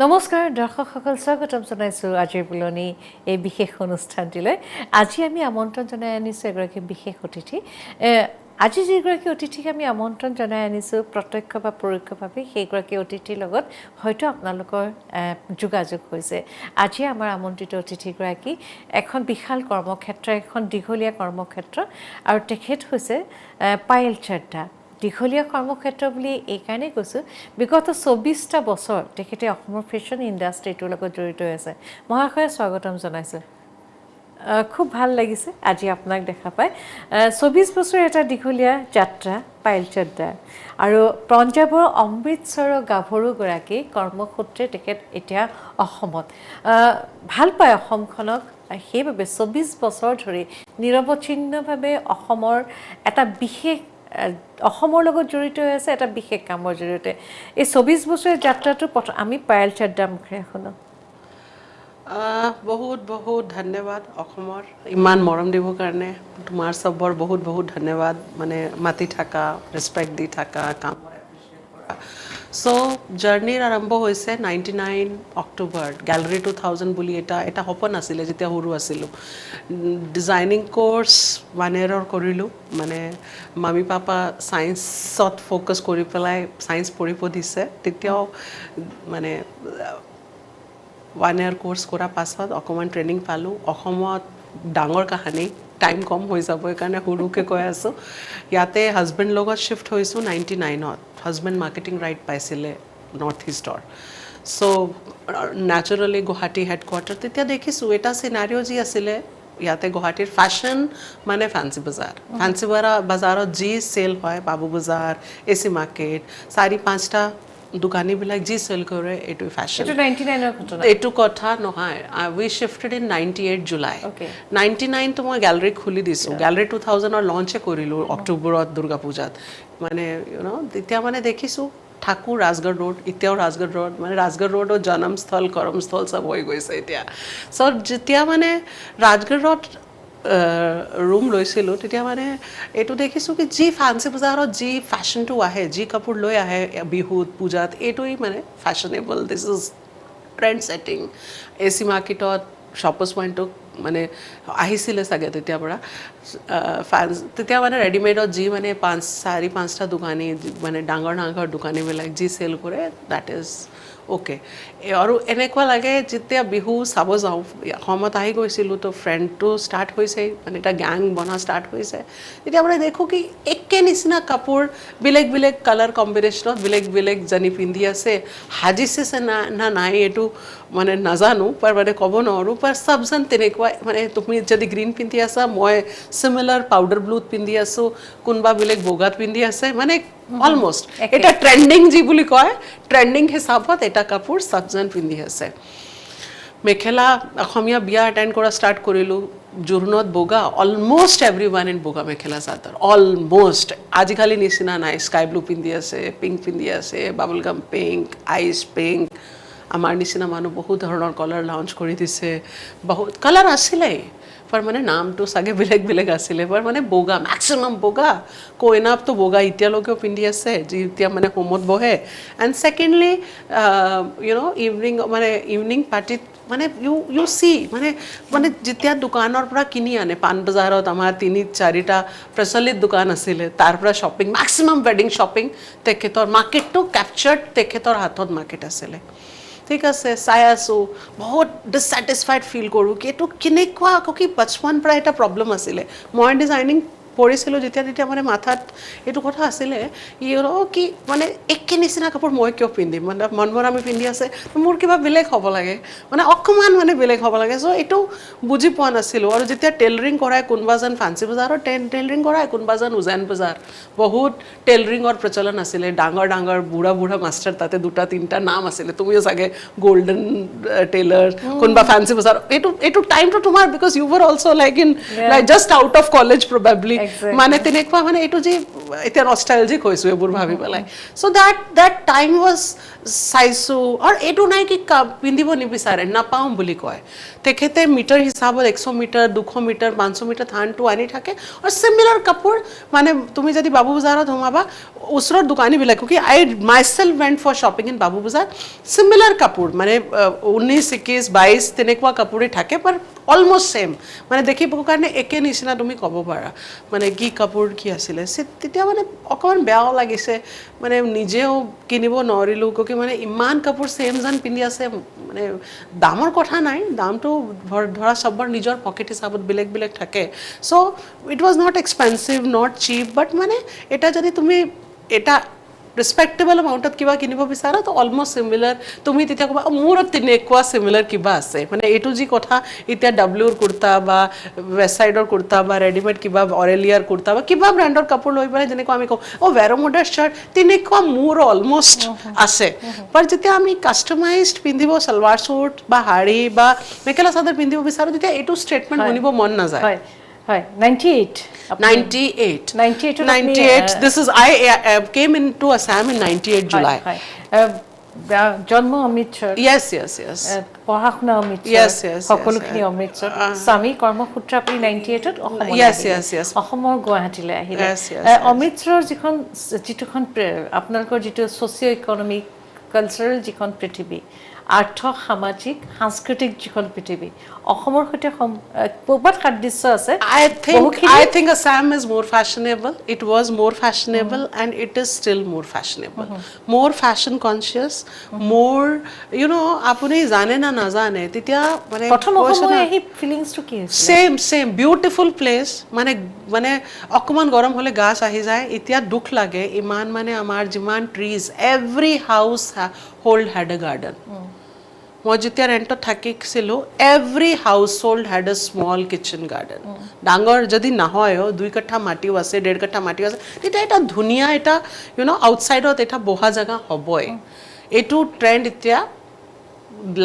নমস্কাৰ দৰ্শকসকল স্বাগতম জনাইছো আজিৰ বুলনি এই বিশেষ অনুষ্ঠানটিলৈ আজি আমি আমন্ত্ৰণ জনাই আনিছো এগৰাকী বিশেষ অতিথি আজি যিগৰাকী অতিথিক আমি আমন্ত্ৰণ জনাই আনিছো প্ৰত্যক্ষ বা পৰোক্ষভাৱে সেইগৰাকী অতিথিৰ লগত হয়তো আপোনালোকৰ যোগাযোগ হৈছে আজি আমাৰ আমন্ত্ৰিত অতিথিগৰাকী এখন বিশাল কৰ্মক্ষেত্ৰ এখন দীঘলীয়া কৰ্মক্ষেত্ৰ আৰু তেখেত হৈছে পায়েল চাড্ডা দীঘলীয়া কৰ্মক্ষেত্ৰ বুলি এই কাৰণে কৈছোঁ বিগত 24টা বছৰ তেখেতে অসমৰ ফেশ্বন ইণ্ডাষ্ট্ৰিটোৰ লগত জড়িত হৈ আছে মহাশয় স্বাগতম জনাইছোঁ খুব ভাল লাগিছে আজি আপোনাক দেখা পাই 24 বছৰ এটা দীঘলীয়া যাত্ৰা পায়েল চাড্ডা আৰু পঞ্জাৱৰ অমৃতসৰৰ গাভৰুগৰাকী কৰ্মসূত্ৰে তেখেত এতিয়া অসমত ভাল পায় অসমখনক সেইবাবে 24 বছৰ ধৰি নিৰৱচ্ছিন্নভাৱে অসমৰ এটা বিশেষ অসমৰ লগত জড়িত হৈ আছে এটা বিশেষ কামৰ জৰিয়তে এই 24 বছৰৰ যাত্ৰাটো আমি পায়েল চাড্ডাৰ মুখেৰে শুনো বহুত বহুত ধন্যবাদ অসমৰ ইমান মৰম দিবৰ কাৰণে তোমাৰ সবৰ বহুত বহুত ধন্যবাদ মানে মাতি থাকা ৰেসপেক্ট দি থাকা কাম এপ্ৰিচিয়েট কৰা সো জাৰ্নিৰ আৰম্ভ হৈছে 99 অক্টোবৰ গ্যালাৰি 2000 বুলি এটা সপোন আছিলে যেতিয়া সৰু আছিলোঁ ডিজাইনিং কোৰ্স 1 ইয়াৰৰ কৰিলোঁ মানে মামি পাপা সায়েন্সত ফোকাস কৰি পেলাই সায়েন্স পঢ়িব দিছে তেতিয়াও মানে 1 ইয়াৰ কোৰ্স কৰা পাছত অকমান ট্ৰেনিং পালোঁ অসমত ডাঙৰ কাহিনী টাইম কম হৈ যাব কাৰণে সৰুকে কৈ আছো ইয়াতে হাজবেণ্ড লগত শিফট হৈছো 99ত হাজবেণ্ড মাৰ্কেটিং ৰাইট পাইছিলে নৰ্থ ইষ্টৰ সো ন্যাচাৰালি গুৱাহাটী হেডকোৱাৰ্টাৰ তেতিয়া দেখিছো এটা সিনাৰিও যি আছিলে ইয়াতে গুৱাহাটীৰ ফ্যাশন মানে ফ্যান্সি বাজাৰত যি সেল হয় বাবু বজাৰ এসি মাৰ্কেট 4-5টা দোকানীবিলাক যি সেল কৰে এটো ফ্যাশন এটো 99 ৰ ঘটনা এটো কথা নহয় উই শিফটেড ইন 98 জুলাই 99 তো মই গ্যালাৰি খুলি দিছো গ্যালাৰি 2000 ৰ লঞ্চ কৰিলো অক্টোবৰত দুৰ্গা পূজাত মানে ইউ নো তেতিয়া মানে দেখিছো ঠাকুৰ ৰাজগড় ৰোড এতিয়াও ৰাজগড় ৰোড মানে ৰাজগড় ৰোডৰ জন্মস্থল কৰ্মস্থল সব হৈ গৈছে এতিয়া সো যেতিয়া মানে ৰাজগড় ৰোড रूम লৈছিলো তেতিয়া মানে এটো দেখিছো কি জি ফ্যান্সি বাজাৰত জি ফ্যাশন টু আহে জি কাপোৰ লৈ আহে বিহুত পূজাত এটোই মানে fashionable this is trend setting এসি মাৰ্কেটত শপৰ্স পইণ্টটো মানে আহিছিলে সাগে তেতিয়া পৰা ফ্যান্স তেতিয়া মানে ৰেডিমেডত জি মানে 4-5টা দোকানী মানে ডাঙৰ দোকানী বিলাক জি সেল কৰে দ্যাট ইজ ওকে আৰু এনেকুৱা লাগে যেতিয়া বিহু চাব যাওঁ সময়ত আহি গৈছিলোঁ তো ফ্ৰেণ্ডটো ষ্টাৰ্ট হৈছে মানে এটা গ্যাং বনা ষ্টাৰ্ট হৈছে এতিয়া মানে দেখো কি একে নিচিনা কাপোৰ বেলেগ বেলেগ কালাৰ কম্বিনেশ্যনত বেলেগ জানি পিন্ধি আছে হাজিছে না নাই এটো মানে নাজানো ਪਰ মানে ক'ব নোৱাৰো ਪਰ সবজন তেনেকুৱা মানে তুমি যদি গ্ৰীণ পিন্ধি আছা মই সিমিলাৰ পাউডাৰ ব্লুত পিন্ধি আছো কোনবা বেলেগ বগাত পিন্ধি আছে মানে অলমোস্ট এটা ট্ৰেন্ডিং জি বুলি কয় ট্ৰেন্ডিং হিচাপত এটা কাপোৰ সবজন পিন্ধি আছে মেখেলা অসমীয়া বিয়া এটেন্ড কৰা ষ্টাৰ্ট কৰিলো জোৰণত বগা অলমোস্ট এভৰিওয়ান ইন বগা মেখেলা চাদৰ অলমোস্ট আজিকালি নিচিনা নাই স্কাই ব্লু পিন্ধি আছে পিংক পিন্ধি আছে বাবল গাম পিংক আইস পিংক আমাৰ নিচিনা মানুহ বহুত ধৰণৰ কালাৰ লঞ্চ কৰি দিছে বহুত কালাৰ আছিলে पर মানে নামটো সাগে বেলেগ আছিলে पर মানে বগা ম্যাক্সিমাম বগা কোইনাপ তো বগা ইতিয়ালৈকে পিন্ধি আছে যি ইতিয়া মানে হোমত বহে and secondly you know evening পাৰ্টিত মানে ইউ সি মানে যেতিয়া দোকানৰ পৰা কিনি আনে পান বজাৰত আমাৰ 3-4টা প্ৰচলিত দোকান আছিলে তাৰ পৰা শপিং ম্যাক্সিমাম ওয়েডিং শপিং তেখেতৰ মাৰ্কেটটো ক্যাপচাৰ্ড তেখেতৰ হাতত মাৰ্কেট আছিলে ঠিক আছে চাই আছো বহুত ডিসস্যাটিসফাইড ফিল কৰো কি এটো কিনেকুৱা কি বচপন পৰা এটা প্ৰবলেম আছিলে মই ডিজাইনিং পঢ়িছিলো যেতিয়া মানে মাথাত এটো কথা আছিলে ইউ নো কি মানে একে নিচিনা কাপোৰ মই কিয় পিন্ধিম মানে মনবৰ আমি পিন্ধি আছে মোৰ কিবা বেলেগ হ'ব লাগে মানে অকমান মানে বেলেগ হ'ব লাগে সো এটো বুজি পোৱা নাছিলো আৰু যেতিয়া টেইলৰিং কৰাই কোনবাজন ফ্যান্সি বাজাৰৰ টেইলৰিং কৰাই কোনবাজন উজান বজাৰ বহুত টেইলৰিংৰ প্ৰচলন আছিলে ডাঙৰ বুঢ়া মাষ্টাৰ তাতে 2-3টা নাম আছিলে তুমিও চাগে গোল্ডেন টেইলাৰ কোনবা ফ্যান্সি বাজাৰ এটো টাইমটো তোমাৰ because you were also like in like just out of college probably মানে তেনেকুৱা মানে এটো যে এটা নস্টালজিক হৈছো এবোৰ ভাবি পেলাই সো দ্যাট টাইম ওয়াজ চাইছো আৰু এইটো নাই কি পিন্ধিব নিবিচাৰে নাপাওঁ বুলি কয় তেখেতে মিটাৰ হিচাপত 100 মিটাৰ 200 মিটাৰ 500 মিটাৰ থানটো আনি থাকে আৰু চিমিলাৰ কাপোৰ মানে তুমি যদি বাবু বজাৰত সোমাবা ওচৰৰ দোকানীবিলাক কি আই মাইছেল্ফ ৱেণ্ট ফৰ শ্বপিং ইন বাবু বজাৰ চিমিলাৰ কাপোৰ মানে 19 21 22 তেনেকুৱা কাপোৰে থাকে বাট অলমষ্ট ছেম মানে দেখিবৰ কাৰণে একে নিচিনা তুমি ক'ব পাৰা মানে কি কাপোৰ কি আছিলে তেতিয়া মানে অকণমান বেয়াও লাগিছে মানে নিজেও কিনিব নোৱাৰিলোঁ কিয় মানে ইমান কাপোৰ ছেম যেন পিন্ধি আছে মানে দামৰ কথা নাই দামটো ধৰা চবৰ নিজৰ পকেট হিচাপত বেলেগ বেলেগ থাকে so' it was not expensive not cheap but মানে এটা যদি তুমি এটা ৰেসপেক্টেবল এমাউণ্টত কিবা কিনিব বিচাৰা তো অলমষ্ট সিমিলাৰ তুমি তেতিয়া ক'বা মোৰ তেনেকুৱা সিমিলাৰ কিবা আছে মানে এইটো যি কথা এতিয়া ডব্লিউৰ কুৰ্তা বা ৱেষ্ট চাইডৰ কুৰ্তা বা ৰেডিমেড কিবা অৰেলিয়াৰ কুৰ্তা বা কিবা ব্ৰেণ্ডৰ কাপোৰ লৈ পেলাই যেনেকুৱা আমি কওঁ ভেৰমোডাৰ চাৰ্ট তেনেকুৱা মোৰ অলমষ্ট আছে বাট যেতিয়া আমি কাষ্টমাইজড পিন্ধিব সালৱাৰ চুট বা শাৰী বা মেখেলা চাদৰ পিন্ধিব বিচাৰোঁ তেতিয়া এইটো ষ্টেটমেণ্ট শুনিব মন নাযায় হয় 98 this is I came into Assam in 98 July জন্ম অমৃতসৰ yes পঢ়া শুনা অমৃতসৰ yes সকলোখিনি অমৃতসৰ স্বামী কৰ্মসূত্ৰে আপুনি 98ত অসমৰ গুৱাহাটীলৈ আহিলে অমৃতসৰৰ যিটোখন আপোনালোকৰ যিটো ছ'চিঅ' ইকনমিক কালচাৰেল যিখন পৃথিৱী আৰ্থ সামাজিক সাংস্কৃতিক যিখন পৃথিৱী অসমৰ সৈতে বহুত সাদৃশ্য আছে I think Assam is more fashionable it was more fashionable and it is still more fashionable more fashion conscious more you know আপুনি জানে না নাজানে তেতিয়া মানে প্ৰথম অসমত এই ফিলিংছটো কি হৈছে same beautiful place মানে অকমান গৰম হলে গাছ আহি যায় এতিয়া দুখ লাগে ইমান মানে আমাৰ যিমান trees every house had a garden মই যেতিয়া ৰেণ্টত থাকিছিলোঁ every house hold head a small kitchen garden ডাঙৰ যদি নহয়ও 2 কাঠা মাটিও আছে 1.5 কাঠা মাটিও আছে তেতিয়া এটা ধুনীয়া এটা আউটছাইডত এটা বহা জেগা হ'বই এইটো ট্ৰেণ্ড এতিয়া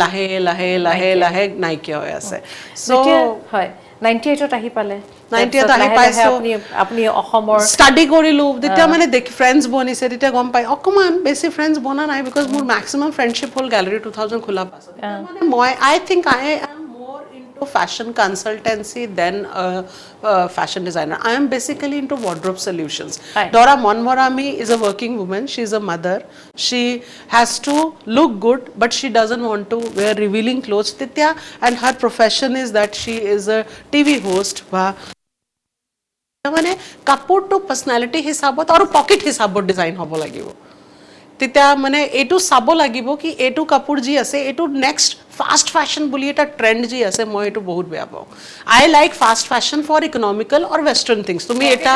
লাহে লাহে লাহে লাহে নাইকিয়া হৈ আছে চ' হয় 98ত আহি পালে 98ত আহি পাইছো আপুনি অসমৰ ষ্টাডি কৰিলোঁ তেতিয়া মানে দেখি ফ্ৰেণ্ডছ বনিছে তেতিয়া গম পাই অকমান বেছি ফ্ৰেণ্ডছ বনা নাই বিকজ মোৰ মেক্সিমাম ফ্ৰেণ্ডশ্বিপ হ'ল গেলেৰী 2000 খোলা পাছত মানে মই আই থিংক আই এম মোৰ into fashion consultancy then fashion designer I am basically into wardrobe solutions Dora Monmorami is a working woman she is a mother she has to look good but she doesn't want to wear revealing clothes Titya and her profession is that she is a TV host মানে কাপোৰটো পাৰ্সনালিটি হিচাপত আৰু pocket হিচাপত design হ'ব লাগিব তেতিয়া মানে এইটো চাব লাগিব কি এইটো কাপোৰ যি আছে এইটো নেক্সট ফাষ্ট ফ্যাশন বুলি এটা ট্ৰেন্ড যি আছে মই এইটো বহুত বেয়া পাওঁ I like fast fashion for economical or western things তুমি এটা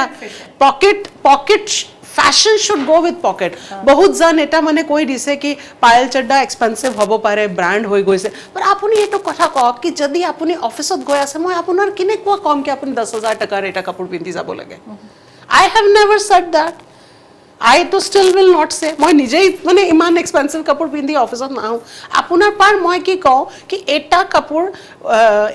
pocket fashion should go with pocket বহুত জন এটা মানে কৈ দিছে কি পায়েল চড্ডা এক্সপেন্সিভ হ'ব পাৰে ব্ৰান্ড হৈ গৈছে but আপুনি এইটো কথা কওক কি যদি আপুনি অফিসত গৈ আছে মই আপোনাৰ কিনে কোৱা কম কি আপুনি 10000 টকাৰ এটা কাপোৰ পিন্ধি যাব লাগে I have never said that I to still will not say মই নিজেই মানে ইমান এক্সপেন্সিভ কাপোৰ পিন্ধি অফিসত নাও আপোনাৰ পাৰ মই কি কওঁ কি এটা কাপোৰ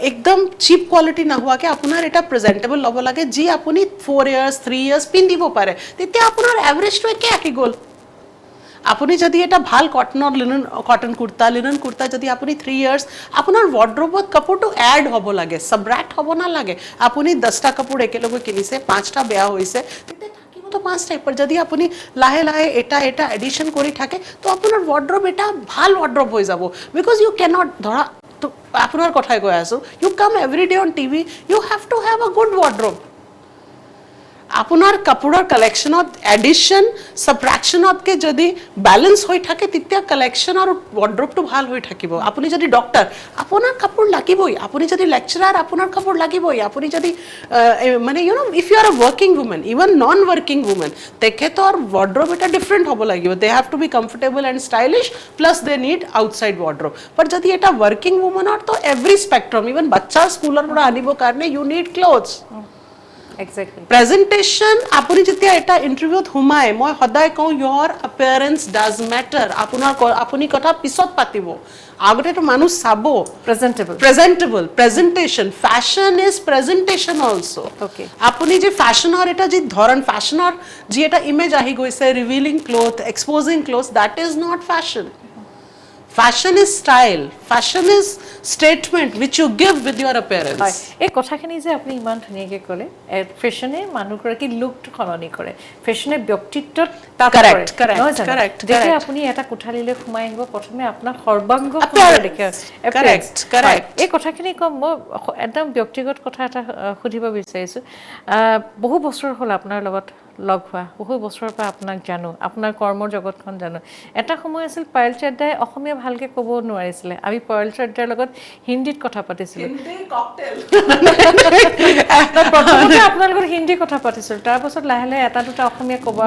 একদম চিপ কোৱালিটি নহোৱাকে আপোনাৰ এটা প্ৰেজেন্টেবল ল'ব লাগে যি আপুনি 4 ইয়াৰ্স 3 ইয়াৰ্স পিন্ধিব পাৰে তেতিয়া আপোনাৰ এভাৰেজটো একে আহি গ'ল আপুনি যদি এটা ভাল কটন কুৰ্তা যদি আপুনি 3 ইয়াৰ্স আপোনাৰ ৱাৰ্ড্ৰবত কাপোৰটো এড হ'ব লাগে সাবট্ৰেক্ট হ'ব না লাগে আপুনি 10টা কাপোৰ একেলগে কিনিছে 5টা বেয়া হৈছে তেতিয়া তো 5 টাইপৰ যদি আপুনি লাহে লাহে এটা এডিশন কৰি থাকে তো আপোনাৰ ৱাৰ্ড্ৰব এটা ভাল ৱাৰ্ড্ৰব হৈ যাব বিকজ ইউ ক্যানট ধৰা আপোনাৰ কথাই কৈ আছো you come every day on TV you have to have a good wardrobe আপোনাৰ কাপোৰৰ কালেকশনত এডিশন সাবট্ৰেকশনতকে যদি ব্যালেন্স হৈ থাকে তেতিয়া কালেকশন আৰু ৱাৰ্ড্ৰবটো ভাল হৈ থাকিব আপুনি যদি ডক্টৰ আপোনাৰ কাপোৰ লাগিবই আপুনি যদি লেকচাৰাৰ আপোনাৰ কাপোৰ লাগিবই আপুনি যদি মানে you know if you are a working woman even non working woman তেখেতৰ ৱাৰ্ড্ৰব এটা ডিফাৰেন্ট হ'ব লাগিব they have to be comfortable and stylish plus they need outside wardrobe but যদি এটা ওয়াৰ্কিং ওম্যানৰ তো এভৰি স্পেক্ট্ৰাম ইভেন বাচ্চা স্কুলৰ পৰা আনিব কাৰণে ইউ নিড ক্লোথছ এক্স্যাক্টলি প্ৰেজেন্টেশন আপুনি যেতিয়া এটা ইন্টাৰভিউত সোমায় মই সদায় কওঁ your appearance does matter আপুনি কথা পিছত পাতিব আগতেতো মানুহ চাব presentation fashion is presentation also Okay. আপুনি যে ফ্যাশনৰ এটা যি ধৰণ ফ্যাশনৰ যি এটা ইমেজ আহি গৈছে revealing cloth exposing cloth that is not fashion Fashion is style. Fashion is statement which you give with your appearance. হয় এই কথাখিনি যে আপুনি ইমান ধুনীয়াকৈ ক'লে ফেশ্বনে মানুহগৰাকী লুকটো সলনি কৰে ফেশ্বনে ব্যক্তিত্বত Correct. যেতিয়া আপুনি এটা কোঠালিলৈ সোমাই আহিব প্ৰথমে আপোনাৰ সৰ্বাংগ দেখে Correct. এই কথাখিনি কম মই একদম ব্যক্তিগত কথা এটা সুধিব বিচাৰিছোঁ বহু বছৰ হ'ল আপোনাৰ লগত লগ হোৱা বহু বছৰৰ পৰা আপোনাক জানো আপোনাৰ কৰ্মৰ জগতখন জানো এটা সময় আছিল পায়েল চেদ্দাই অসমীয়া ভালকৈ ক'ব নোৱাৰিছিলে আমি পায়েল চেদ্দাৰ লগত হিন্দীত কথা পাতিছিলোঁ প্ৰথমতে আপোনাৰ লগত হিন্দী কথা পাতিছিলোঁ তাৰপাছত লাহে লাহে এটা দুটা অসমীয়া ক'ব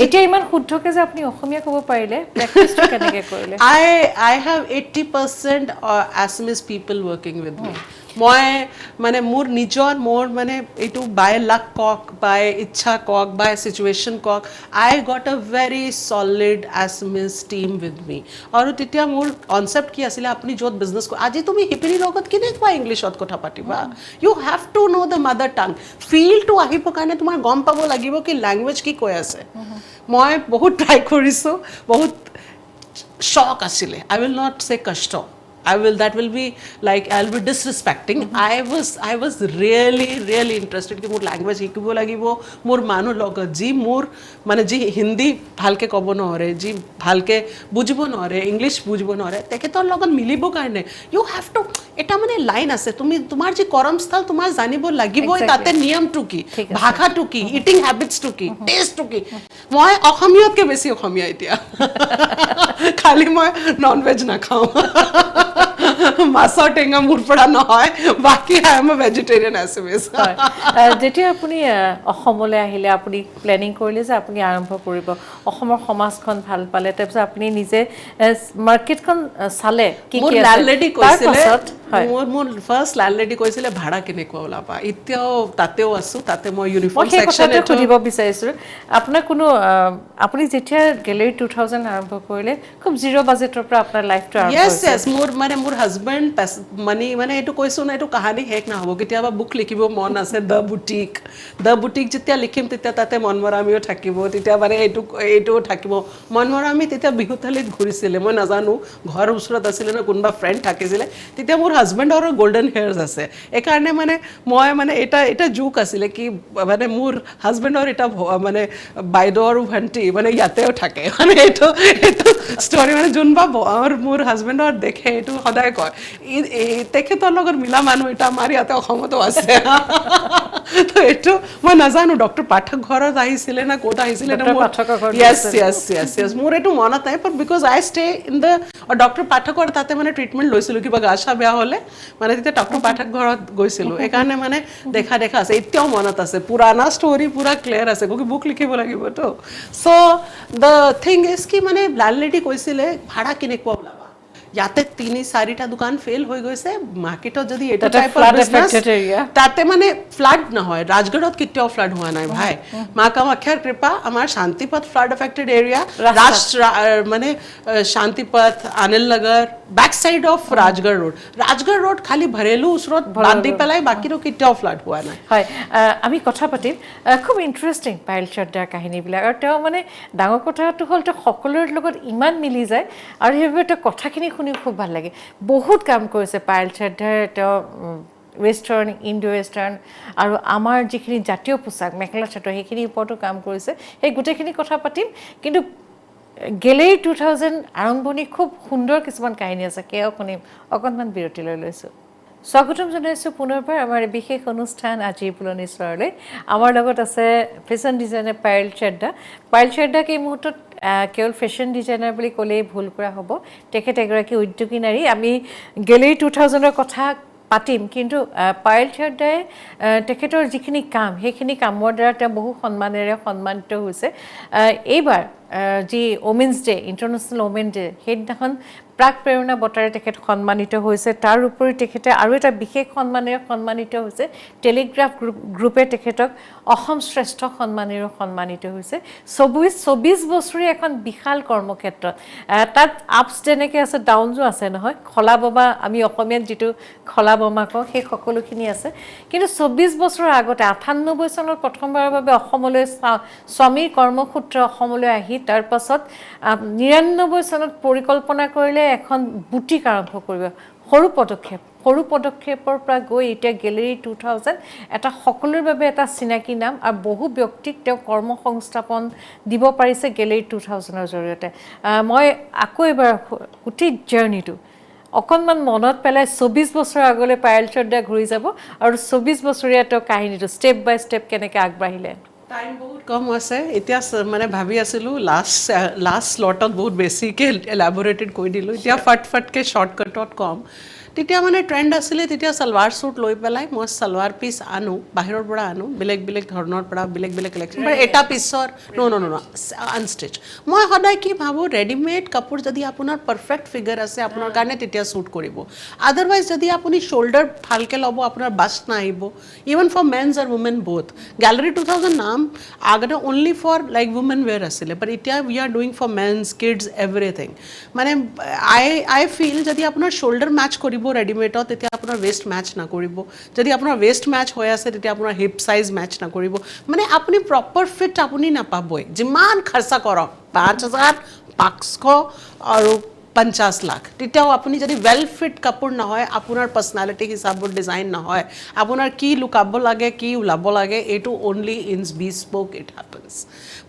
এতিয়া ইমান শুদ্ধকৈ যে আপুনি অসমীয়া ক'ব পাৰিলে প্ৰেক্টিছটো কেনেকৈ কৰিলে I have 80% Assamese people working with me. মই মানে মোৰ নিজৰ মোৰ মানে এইটো বাই লাক কক বাই ইচ্ছা কক বাই situation Coke I got a very solid Assamese team with me আৰু তেতিয়া মোৰ কনসেপ্ট কি আছিল আপুনি যত বিজনেস আজি তুমি হিপিনীৰ লগত কেনেকুৱা ইংলিছত কথা পাতিবা you have to know the mother tongue feel to আহিব কাৰণে তোমাৰ গম পাব লাগিব কি ল্যাঙ্গুৱেজ কি কৈ আছে মই বহুত ট্ৰাই কৰিছো বহুত shock asile I will not say kashto that will be like I'll be disrespecting I was really interested ki mur language hikibo lagibo mur manu log ji mur mane ji hindi bhalke kobo no hore ji bhalke bujbo no hore english bujbo no hore teke tor logon milibo karne you have to eta mane line ase tumi tumar ji koram sthal tumar janibo lagibo tate niyam tu ki bhakha tu ki eating habits tu ki taste tu ki moi অসমীয়াত কে বেছি অসমীয়া এতিয়া খালি মই non veg না খাও মাছৰ টেঙা মোৰ পৰা নহয় বাকি I M A vegetarian SMS যেতিয়া আপুনি অসমলৈ আহিলে আপুনি প্লেনিং কৰিলে যে আপুনি আৰম্ভ কৰিব অসমৰ সমাজখন ভাল পালে তাৰপিছত আপুনি নিজে মাৰ্কেটখন চালে কি মোৰ ল্যান্ডলেডি কৈছিলে মোৰ ফাৰ্স্ট ল্যান্ডলেডি কৈছিলে ভাড়া কেনেকুৱা ওলাবা এতিয়াও তাতেও আছো তাতে মই ইউনিফৰ্ম সেকশন এটা সুধিব বিচাৰিছো আপোনাৰ কোনো আপুনি যেতিয়া গেলেৰী 2000 আৰম্ভ কৰিলে খুব জিৰো বাজেটৰ পৰা আপোনাৰ লাইফটো আৰম্ভ হৈছে yes মোৰ হাজবেণ্ড মানি মানে এইটো কৈছো না এইটো কাহানী শেষ না হ'ব কেতিয়াবা বুক লিখিব মন আছে দ্য বুটিক যেতিয়া লিখিম তেতিয়া তাতে মনমৰামিও থাকিব তেতিয়া মানে এইটো থাকিব মনমৰামি তেতিয়া বিহুতালিত ঘূৰিছিলে মই নাজানো ঘৰ ওচৰত আছিলে না কোনবা ফ্ৰেণ্ড থাকিছিলে তেতিয়া মোৰ হাজবেণ্ডৰ গোল্ডেন হেয়াৰ্স আছে এইকাৰণে মানে মই মানে এটা জোক আছিলে কি মানে মোৰ হাজবেণ্ডৰ এটা মানে বাইদেউৰ ভণ্টি মানে ইয়াতেও থাকে মানে এইটো ষ্টৰী মানে যোনবা মোৰ হাজবেণ্ডৰ দেখে এইটো সদায় কয় তেখেতৰ লগত মিলা মানুহ এটা আমাৰ ইয়াতে অসমতো আছে তো এইটো মই নাজানো ডক্টৰ পাঠক ঘৰত আহিছিলে না ক'ত আহিছিলে না yes মোৰ এইটো মনত নাই but because I stay in the doctor পাঠকৰ তাতে মানে ট্ৰিটমেণ্ট লৈছিলোঁ কিবা গা চা বেয়া হ'লে মানে তেতিয়া ডক্টৰ পাঠক ঘৰত গৈছিলোঁ এইকাৰণে মানে দেখা আছে এতিয়াও মনত আছে পুৰাণা ষ্টৰী পুৰা ক্লিয়াৰ আছে কিয় বুক লিখিব লাগিবতো চ' দ্য থিং ইজ কি মানে ল্যান্ডলেডি কৈছিলে ভাড়া কেনেকুৱা ওলাবা ইয়াতে 3-4টা দোকান ফেল হৈ গৈছে মাৰ্কেটত যদি এটা টাইপৰ বিজনেস তাতে মানে ফ্লাড নহয় ৰাজগড়ত কেতিয়াও ফ্লাড হোৱা নাই ভাই মা কামাখ্যাৰ কৃপা আমাৰ শান্তিপথ ফ্লাড এফেক্টেড এৰিয়া মানে Shantipath Anil Nagar back side of Rajgarh road খালি ভৰেলু ওচৰত বান্ধি পেলাই বাকিটো কেতিয়াও ফ্লাড হোৱা নাই হয় আমি কথা পাতিম খুব ইন্টাৰেষ্টিং পায়েল চেদ্দাৰ কাহিনীবিলাক আৰু তেওঁ মানে ডাঙৰ কথাটো হ'ল তেওঁ সকলোৰে লগত ইমান মিলি যায় আৰু সেইবাবে তেওঁ কথাখিনি শুনি খুব ভাল লাগে বহুত কাম কৰিছে পায়েল চেদ্দাৰ তেওঁ ৱেষ্টাৰ্ণ ইণ্ডো ৱেষ্টাৰ্ণ আৰু আমাৰ যিখিনি জাতীয় পোচাক মেখেলা চাদৰ সেইখিনিৰ ওপৰতো কাম কৰিছে সেই গোটেইখিনি কথা পাতিম কিন্তু গেলেৰী 2000 আৰম্ভণি খুব সুন্দৰ কিছুমান কাহিনী আছে কেও শুনিম অকণমান বিৰতি লৈ লৈছোঁ স্বাগতম জনাইছোঁ পুনৰবাৰ আমাৰ বিশেষ অনুষ্ঠান আজিৰ পুলনি চৰলৈ আমাৰ লগত আছে ফেশ্বন ডিজাইনাৰ পায়েল চেদ্দাক এই মুহূৰ্তত কেৱল ফেশ্বন ডিজাইনাৰ বুলি ক'লেই ভুল কৰা হ'ব তেখেত এগৰাকী উদ্যোগী নাৰী আমি গেলেৰী 2000ৰ কথা পাতিম কিন্তু পায়েল চেদ্দাই তেখেতৰ যিখিনি কাম সেইখিনি কামৰ দ্বাৰা তেওঁ বহু সন্মানেৰে সন্মানিত হৈছে এইবাৰ যি women's day international women day সেইদিনাখন প্ৰাক প্ৰেৰণা বঁটাৰে তেখেত সন্মানিত হৈছে তাৰ উপৰি তেখেতে আৰু এটা বিশেষ সন্মানেৰে সন্মানিত হৈছে টেলিগ্ৰাফ গ্ৰুপে তেখেতক অসম শ্ৰেষ্ঠ সন্মানেৰে সন্মানিত হৈছে 24 বছৰীয়া এখন বিশাল কৰ্মক্ষেত্ৰত তাত আপছ যেনেকৈ আছে ডাউনছো আছে নহয় খলা বমা আমি অসমীয়াত যিটো খলা বমা কওঁ সেই সকলোখিনি আছে কিন্তু 24 বছৰৰ আগতে 98 চনত প্ৰথমবাৰৰ বাবে অসমলৈ স্বামীৰ কৰ্মসূত্ৰে অসমলৈ আহি তাৰ পাছত 99 চনত পৰিকল্পনা কৰিলে এখন বুটিক আৰম্ভ কৰিব সৰু পদক্ষেপৰ পৰা গৈ এতিয়া গেলেৰী 2000 এটা সকলোৰ বাবে এটা চিনাকি নাম আৰু বহু ব্যক্তিক তেওঁ কৰ্মসংস্থাপন দিব পাৰিছে গেলেৰী 2000ৰ জৰিয়তে মই আকৌ এবাৰ গোটেই জাৰ্নিটো অকণমান মনত পেলাই 24 বছৰ আগলৈ পায়েল চৰ্দা ঘূৰি যাব আৰু 24 বছৰীয়া তেওঁ কাহিনীটো ষ্টেপ বাই ষ্টেপ কেনেকৈ আগবাঢ়িলে টাইম বহুত কম আছে এতিয়া মানে ভাবি আছিলোঁ লাষ্ট স্লটত বহুত বেছিকৈ এলাবৰেটেড কৰি দিলোঁ এতিয়া ফটকৈ শ্বৰ্টকাটত কম তেতিয়া মানে ট্ৰেণ্ড আছিলে তেতিয়া সালৱাৰ স্যুট লৈ পেলাই মই সালৱাৰ পিচ আনো বাহিৰৰ পৰা আনো বেলেগ ধৰণৰ পৰা বেলেগ কালেকশ্যন এটা পিছৰ ন আনষ্টিচ মই সদায় কি ভাবোঁ ৰেডিমেড কাপোৰ যদি আপোনাৰ পাৰফেক্ট ফিগাৰ আছে আপোনাৰ কাৰণে তেতিয়া শ্বুট কৰিব আদাৰৱাইজ যদি আপুনি শ্বল্ডাৰ ভালকৈ ল'ব আপোনাৰ বাষ্ট নাহিব ইভেন ফৰ মেনছ আৰু উমেন বোথ গেলেৰী 2000 নাম আগতে only for like women wear আছিলে বাট এতিয়া we are doing for men's kids everything মানে আই ফিল যদি আপোনাৰ শ্বল্ডাৰ মেচ কৰিব ৰেডিমেডত তেতিয়া আপোনাৰ ৱেষ্ট মেচ নকৰিব যদি আপোনাৰ ৱেষ্ট মেচ হৈ আছে তেতিয়া আপোনাৰ হিপ চাইজ মেচ নকৰিব মানে আপুনি প্ৰপাৰ ফিট আপুনি নাপাবই যিমান খৰচা কৰক 5,500 আৰু 50 লাখ তেতিয়াও আপুনি যদি ৱেল ফিট কাপোৰ নহয় আপোনাৰ পাৰ্চনেলিটি হিচাপত ডিজাইন নহয় আপোনাৰ কি লুকাব লাগে কি ওলাব লাগে এইটো only in bespoke it happens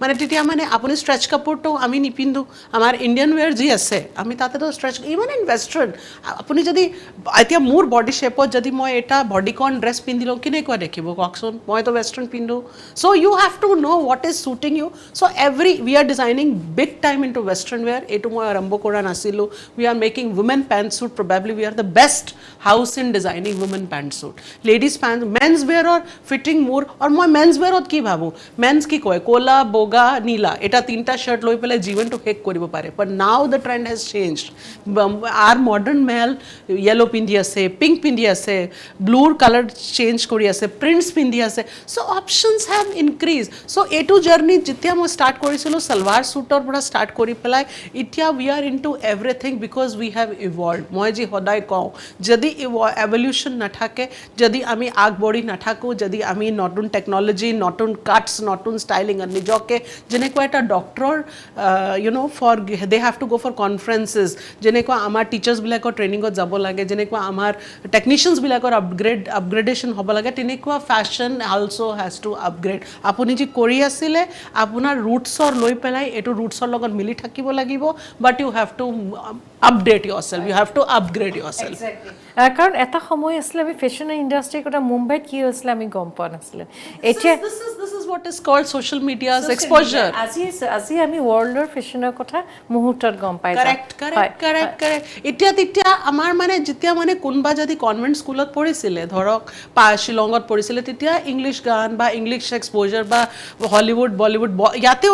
মানে তেতিয়া মানে আপুনি ষ্ট্ৰেচ কাপোৰটো আমি নিপিন্ধো আমাৰ ইণ্ডিয়ান ৱেৰ যি আছে আমি তাতেতো ষ্ট্ৰেচ ইভেন ইন ৱেষ্টাৰ্ণ আপুনি যদি এতিয়া মোৰ বডি শ্বেপত যদি মই এটা বডিকন ড্ৰেছ পিন্ধিলোঁ কেনেকুৱা দেখিব কওকচোন মইতো ৱেষ্টাৰ্ণ পিন্ধো so' you have to know' what is suiting you so' we are designing big time in to western wear এইটো মই আৰম্ভ কৰা নাছিলোঁ we are making women pantsuit probably we are the best house in designing women pantsuit ladies pants men's wear or fitting more or moi men's wear ot ki bhabu men's ki koy kola boga nila eta tinta shirt loi pele jivan to hek koribo pare but now the trend has changed our modern male yellow pindi ase pink pindi ase blue color change kori ase prints pindi ase so options have increased so a to journey jitya mo start korisilo salwar suit or pura start kori pelai itya we are into everything because we have evolved মই যি সদায় কওঁ যদি evolution নাথাকে যদি আমি আগবঢ়ি নাথাকোঁ যদি আমি নতুন টেকনলজি নতুন কাটছ নতুন ষ্টাইলিং নিজকে যেনেকুৱা এটা doctor for they have to go' for conferences যেনেকুৱা আমাৰ টিচাৰ্ছবিলাকৰ ট্ৰেইনিঙত যাব লাগে যেনেকুৱা আমাৰ টেকনিচিয়ানছবিলাকৰ আপগ্ৰেডেশ্যন হ'ব লাগে তেনেকুৱা fashion also' has to upgrade আপুনি যি কৰি আছিলে আপোনাৰ ৰুটছৰ লৈ পেলাই এইটো ৰুটছৰ লগত মিলি থাকিব লাগিব but you have to update yourself you have to upgrade yourself exactly কাৰণ এটা সময় আছিল আমি ফেশ্বন ইণ্ডাষ্ট্ৰিৰ কথা মুম্বাইত কি হৈছিল আমি গম পোৱা নাছিলোঁ এতিয়া this is what is called social media's exposure আজি আমি ৱৰ্ল্ডৰ ফেশ্বনৰ কথা মুহূৰ্তত গম পাই যাওঁ correct এতিয়া আমাৰ মানে যেতিয়া মানে কোনবা যদি কনভেন্ট স্কুলত পঢ়িছিলে ধৰক শিলঙত পঢ়িছিলে তেতিয়া ইংলিছ গান বা ইংলিছ এক্সপোজাৰ বা হলিউড বলিউড ইয়াতেও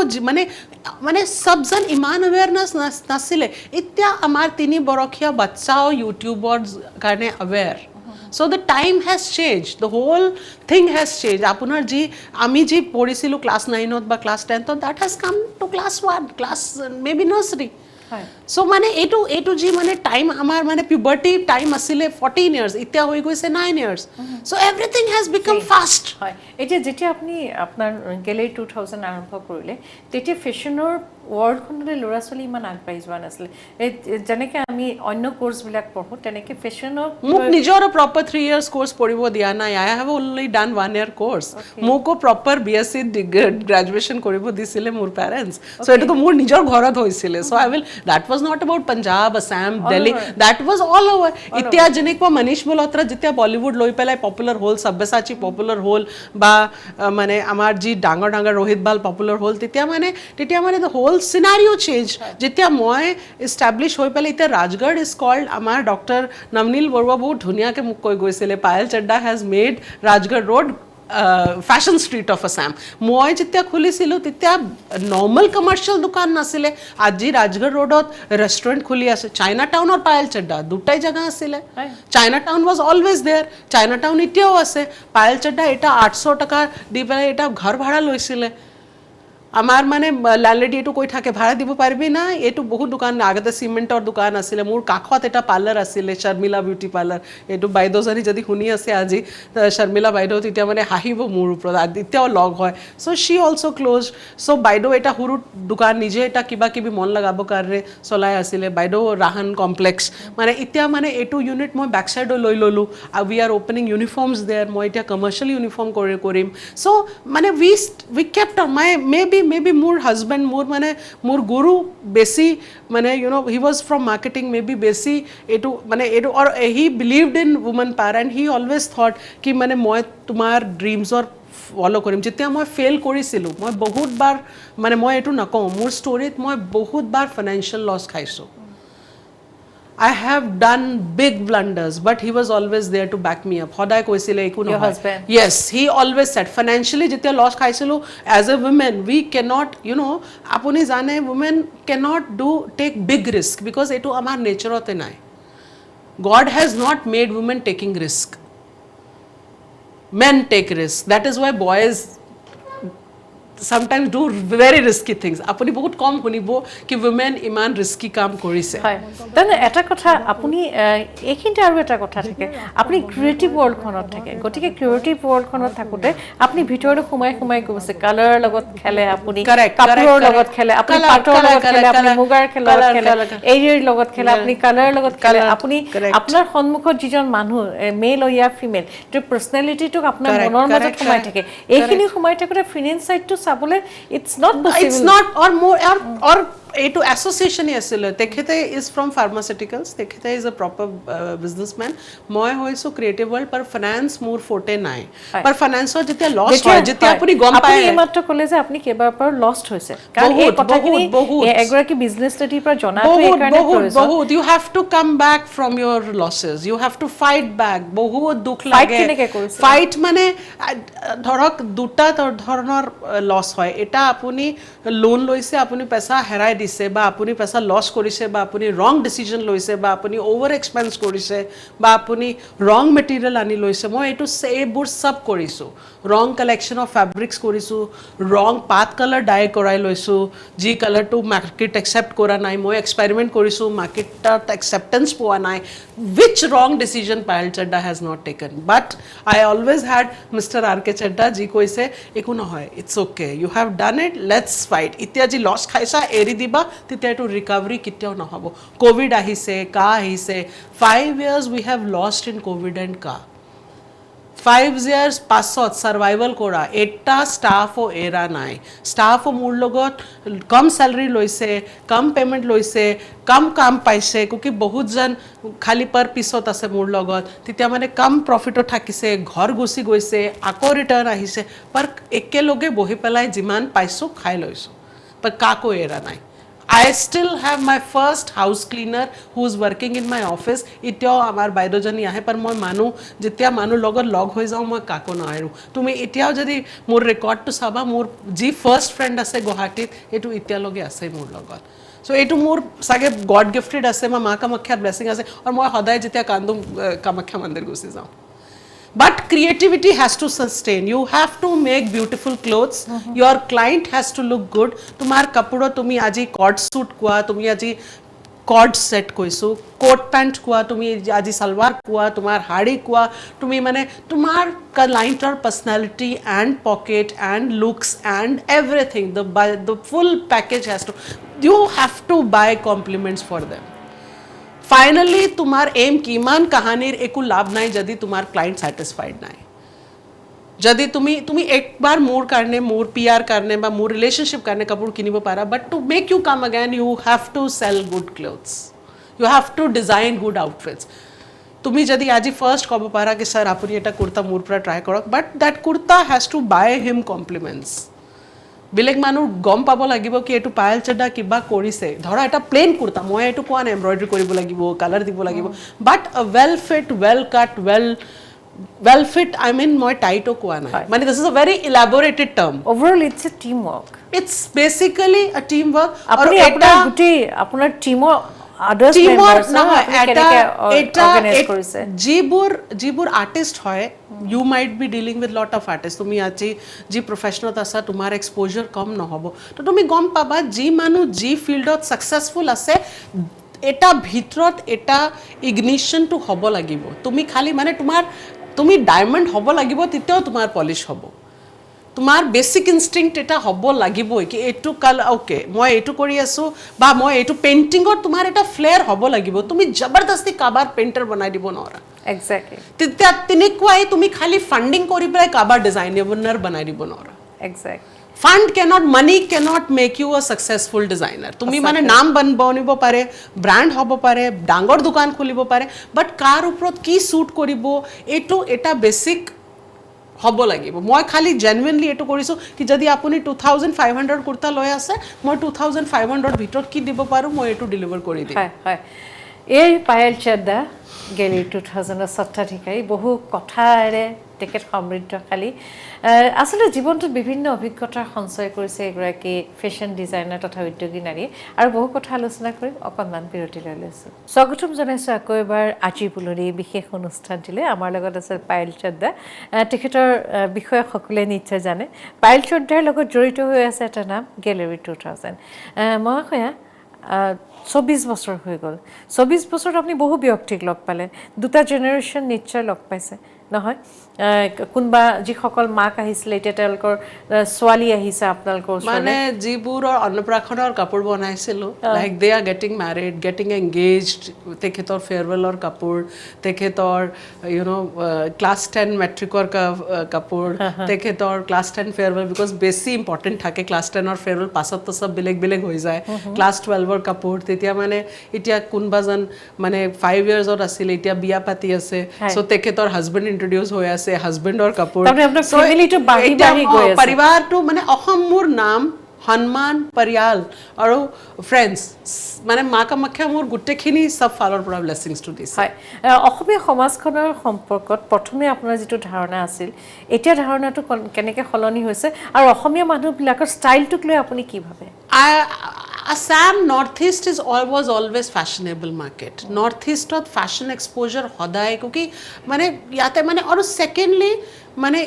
মানে সবজন ইমান অৱেৰনেছ নাছিলে এতিয়া আমাৰ 3 বৰখীয়া বাচ্চাও ইউটিউবৰ কাৰণে অৱেৰ so the time has changed the whole thing has changed আপোনাৰ যি আমি যি পঢ়িছিলোঁ ক্লাছ 9ত বা class 10ত that has come to class 1 class maybe nursery so মানে এইটো যি মানে টাইম আমাৰ মানে পিউবাৰ্টি টাইম আছিলে 14 years এতিয়া হৈ গৈছে 9 years so everything has become fast এতিয়া যেতিয়া আপুনি আপোনাৰ গেলেৰী 2000 আৰম্ভ কৰিলে তেতিয়া ফেশ্বনৰ ৱৰ্ল্ডখনলৈ ল'ৰা ছোৱালী ইমান আগবাঢ়ি যোৱা নাছিলে যেনেকৈ আমি অন্য কোৰ্চবিলাক পঢ়োঁ তেনেকৈ ফেশ্বনৰ মোক নিজৰ প্ৰপাৰ 3 years কোৰ্চ পঢ়িব দিয়া নাই I have only done 1 year course মোকো প্ৰপাৰ BSc গ্ৰেজুৱেশ্যন কৰিব দিছিলে মোৰ পেৰেণ্টছ চ' এইটোতো মোৰ নিজৰ ঘৰত হৈছিলে চ' আই will that was not about Punjab, Assam, Delhi that was all over এতিয়া যেনেকুৱা মনীষ মলহোত্ৰা যেতিয়া বলিউড লৈ পেলাই পপুলাৰ হ'ল সব্যসাচী পপুলাৰ হ'ল বা মানে আমাৰ যি ডাঙৰ ৰোহিত বাল পপুলাৰ হ'ল তেতিয়া মানে the whole scenario change যেতিয়া মই এষ্টাব্লিছ হৈ পেলাই এতিয়া ৰাজগড় ইজ কল্ড আমাৰ ডক্টৰ নৱনীল বৰুৱা বহুত ধুনীয়াকৈ মোক কৈ গৈছিলে Payal Chadda has made Rajgarh road fashion street of Assam মই যেতিয়া খুলিছিলোঁ তেতিয়া নৰ্মেল কমাৰ্চিয়েল দোকান নাছিলে আজি ৰাজগড় ৰোডত ৰেষ্টুৰেণ্ট খুলি আছে চাইনা টাউন আৰু পায়েল চাড্ডা দুটাই জেগা আছিলে China town was always there China town এতিয়াও আছে পায়েল চাড্ডা এটা 800 টকা দি পেলাই এটা ঘৰ ভাড়া লৈছিলে আমাৰ মানে ল্যান্ডলেডি এটো কৈ থাকে ভাড়া দিব পাৰিবি না এটো বহুত দোকান আগতে সিমেন্টৰ দোকান আছিল মোৰ কাখত এটা পাৰ্লাৰ আছিল শৰ্মিলা বিউটি পাৰ্লাৰ এটো বাইদেউজনী যদি শুনি আছে আজি শৰ্মিলা বাইদেউ তেতিয়া মানে হাঁহিব মোৰ ওপৰত এতিয়াও লগ হয় সো শি অলসো ক্লোজ সো বাইদেউ এটা সৰু দোকান নিজে এটা কিবা কিবি মন লগাব কাৰণে চলাই আছিল বাইদেউ ৰাহন কমপ্লেক্স মানে এতিয়া মানে এটো ইউনিট মই বেক সাইড লৈ ললো উই আৰ ওপেনিং ইউনিফৰ্মছ देयर মই এতিয়া কমাৰ্শিয়াল ইউনিফৰ্ম কৰিম সো মানে উই kept maybe more husband more mane more guru besi mane you know he was from marketing maybe besi etu mane etu or he believed in woman power and he always thought ki mane moi tumar dreams or follow korim jetia moi fail korisilu moi bahut bar mane moi etu nakom more story moi bahut bar financial loss khaisu I have done big blunders, but he was always there to back me up. Hodai koisile eku Your husband? Yes, he always said financially jitya loss khaisilu as a woman we cannot you know apuni jane women cannot take big risk because etu amar nature ote nai. God has not made women taking risk. Men take risk. That is why boys sometimes do very risky things apuni bahut kom hunibo ki women iman risky kaam korise হয় then এটা কথা আপুনি এইখিনতে আৰু এটা কথা থাকে আপুনি creative world খনত থাকে গটিকে ক্ৰিয়েটিভ ওয়াৰ্ল্ড খনত থাকুতে আপুনি ভিতৰলৈ সোমাই গৈছে কালাৰ লগত খেলে আপুনি কাপোৰৰ লগত খেলে আপুনি পাটৰ লগত খেলে আপুনি মুগাৰ লগত খেলে এৰিৰ লগত খেলে আপুনি কালাৰ লগত খেলে আপুনি আপোনাৰ সন্মুখত যিজন মানুহ মেল অয়া ফিমেল তো পাৰ্সনালিটিটো আপোনাৰ মনৰ মাজত সোমাই থাকে এইখিনি সোমাই থাকুতে ফিনান্স সাইডটো চাবলে it's not possible it's not or more or etu association asile tekhete is from pharmaceuticals tekhete is a proper businessman moi hoisu creative world par finance more forte nai par finance jetia loss hoy jetia apuni gom pae apuni ematto kole je apni kebar par lost hoise karon ei kotha kini egoraki business study par jona to ei karone korise bahut you have to come back from your losses you have to fight back bahut dukh lage fight mane dhorok duta dhoroner loss hoy eta apuni loan loise apuni paisa herai দিছে বা আপুনি পইচা loss কৰিছে বা আপুনি ৰং ডিসিজন লৈছে বা আপুনি ওভাৰ এক্সপেন্স কৰিছে বা আপুনি ৰং মেটেৰিয়েল আনি লৈছে মই এটো সেইবোৰ সব কৰিছো ৰং কালেকশন অফ ফেব্ৰিক্স কৰিছো ৰং পাত কালাৰ ডাই কৰাই লৈছো জি কালাৰটো মাৰ্কেট একসেপ্ট কৰা নাই মই এক্সপেৰিমেন্ট কৰিছো মাৰ্কেটত একসেপ্টেন্স পোৱা নাই which wrong decision Payal Chadda has not taken but I always had Mr. R.K. Chadda ji koise eku nohoy it's okay you have done it let's fight itya ji loss khaisa eri diba titya to recovery kityao na hobo covid ahise ka ahise 5 years we have lost in covid and ka 5 years pasot survival kora eta staff o era nai staff o mur logot kam salary loise kam payment loise kam kam paise kuki bahut jan khali par pisot ase mur logot titia mane kam profit o thakise ghor gusi goise ako return ahise par ekke loge bohi pelai jiman paiso khai loiso par kako era nai I still have my first house cleaner who is working in my office ityo amar baidojani ahe par moi manu jitya manu logot log hoi jao moi kako na aru tumi itya jodi mor record to saba mor ji first friend ase Guwahati etu itya loge ase mor logot so etu mor sage god gifted ase ma Kamakhya blessing ase aur moi hoday jitya kandum Kamakhya mandir gusi jao but creativity has to sustain you have to make beautiful clothes your client has to look good tumar kapuro tumi aji cord suit kua tumi aji cord set koisu coat pant kua tumi aji salwar kua tumar hadi kua tumi mane tumar client or personality and pocket and looks and everything the full package has to you have to buy compliments for them finally तुम्हार M किमान कहानीर एकु लाभ नाही जदि तुम्हार client satisfied नाही जदि तुम्ही एक बार मोर करने मोर पीआर करने बा मोर रिलेशनशिप करने कपूर किनिबो पारा but to make you come again you have to sell good clothes you have to design good outfits तुम्ही जदि आज फर्स्ट कब पारा कि सर आपुनी एटा कुर्ता मोर पूरा ट्राई करक but that kurta has to buy him compliments বেলেগ মানুহ গম পাব লাগিব কি এটো পায়েল চাড্ডা কিবা কৰিছে ধৰা এটা প্লেন কুৰ্তা মই এটো কোৱা নাই এমব্ৰয়ডাৰী কৰিব লাগিব কালাৰ দিব লাগিব but uh well fit well cut well well fit I mean মই টাইটো কোৱা নাই মানে this is a very elaborated term overall it's a teamwork it's basically a teamwork আপুনি আপোনাৰ গুটি আপোনাৰ টিমৰ আদাৰ্স মেম্বাৰছ এটা অৰ্গানাইজ কৰিছে যিবোৰ আৰ্টিষ্ট হয় you might be dealing with lot of artists তুমি আজি যি প্ৰফেশনত আছা তোমাৰ এক্সপোজাৰ কম নহব তো তুমি গম পাবা যি মানুহ যি ফিল্ডত সাকসেসফুল আছে এটা ভিতৰত এটা ইগনিশনটো হ'ব লাগিব তুমি খালি মানে তুমি ডায়মণ্ড হ'ব লাগিব তেতিয়াও তোমাৰ পলিশ হ'ব তোমাৰ বেসিক ইনষ্টিংক্ট এটা হ'ব লাগিবই কি এটো কাল ওকে মই এটো কৰি আছো বা মই এটো পেইন্টিংৰ তোমাৰ এটা ফ্লেয়াৰ হ'ব লাগিব তুমি জবৰদস্তি কাবাৰ পেইন্টাৰ বনাই দিব নোৱাৰা এক্স্যাক্টলি তেতিয়া তেনেকুৱাই তুমি খালি ফান্ডিং কৰি পেলাই কাবাৰ ডিজাইনাৰ বনাই দিব নোৱাৰা exactly money cannot make you a successful designer তুমি মানে নাম বনিব পাৰে ব্ৰ্যান্ড হ'ব পাৰে ডাঙৰ দোকান খুলিব পাৰে বাট কাৰ ওপৰত কি সুট কৰিব এটো এটা বেসিক হ'ব লাগিব মই খালি জেনুইনলি এটো কৰিছো কি যদি আপুনি 2500 কুৰ্তা লৈ আছে মই 2500 ভিতৰত কি দিব পাৰো মই এটো ডেলিভাৰ কৰি দিম হয় হয় এই পায়েল চাদ্দা গেলি 2017 ঠিকাই বহু কথাৰে তেখেত সমৃদ্ধশালী আসলে জীৱনটোত বিভিন্ন অভিজ্ঞতাৰ সঞ্চয় কৰিছে এগৰাকী ফেশ্বন ডিজাইনাৰ তথা উদ্যোগী নাৰী আৰু বহু কথা আলোচনা কৰি অকণমান বিৰতি লৈ লৈছোঁ স্বাগতম জনাইছোঁ আকৌ এবাৰ আজি পুলৰি বিশেষ অনুষ্ঠানটিলৈ আমাৰ লগত আছে পায়েল চাদ্দা তেখেতৰ বিষয়ে সকলোৱে নিশ্চয় জানে পায়েল চাদ্দাৰ লগত জড়িত হৈ আছে এটা নাম গেলেৰী 2000 মহাশয়া 24 বছৰ হৈ গ'ল 24 বছৰত আপুনি বহু ব্যক্তিক লগ পালে দুটা জেনাৰেশ্যন নিশ্চয় লগ পাইছে নহয় কোনবা যিসকল মাক আহিছিল এতিয়া তেওঁলোকৰ ছোৱালী আহিছে আপোনালোকৰ মানে যিবোৰৰ অন্নপ্ৰাশনৰ কাপোৰ বনাইছিলো লাইক দে আৰ গেটিং ম্যাৰিড গেটিং এংগেজড তেখেতৰ ফেয়াৰৱেলৰ কাপোৰ তেখেতৰ ইউ নো ক্লাছ 10 মেট্ৰিকৰ কাপোৰ তেখেতৰ ক্লাছ 10 ফেয়াৰৱেল বিকজ বেছি ইম্পৰ্টেণ্ট থাকে ক্লাছ 10 ৰ ফেয়াৰৱেল পাছত তো সব বেলেগ হৈ যায় ক্লাছ 12 ৰ কাপোৰ তেতিয়া মানে এতিয়া কোনবাজন মানে 5 ইয়াৰ্ছত আছিল এতিয়া বিয়া পাতি আছে সো তেখেতৰ হাজবেণ্ড ইন্ট্ৰোডিউস হৈ আছে হাজবেণ্ডৰ কাপোৰ তাৰমানে আপোনাৰ ফ্যামিলিটো বাঢ়ি গৈ আছে পৰিবাৰটো মানে অসমৰ নাম হনুমান পৰিয়াল আৰু ফ্ৰেন্ডছ মানে মা কামাখ্যা মোৰ গুটেখিনি সব ফালৰ পৰা ব্লেসিংস টু দিছে হয় অসমীয়া সমাজখনৰ সম্পৰ্কত প্ৰথমে আপোনাৰ যেটো ধাৰণা আছিল এতিয়া ধাৰণাটো কেনেকৈ সলনি হৈছে আৰু অসমীয়া মানুহবিলাকৰ ষ্টাইলটোক লৈ আপুনি কি ভাবে Assam Northeast was always fashionable market. Northeast of fashion exposure hoda hai kyunki mane yate mane aur secondly mane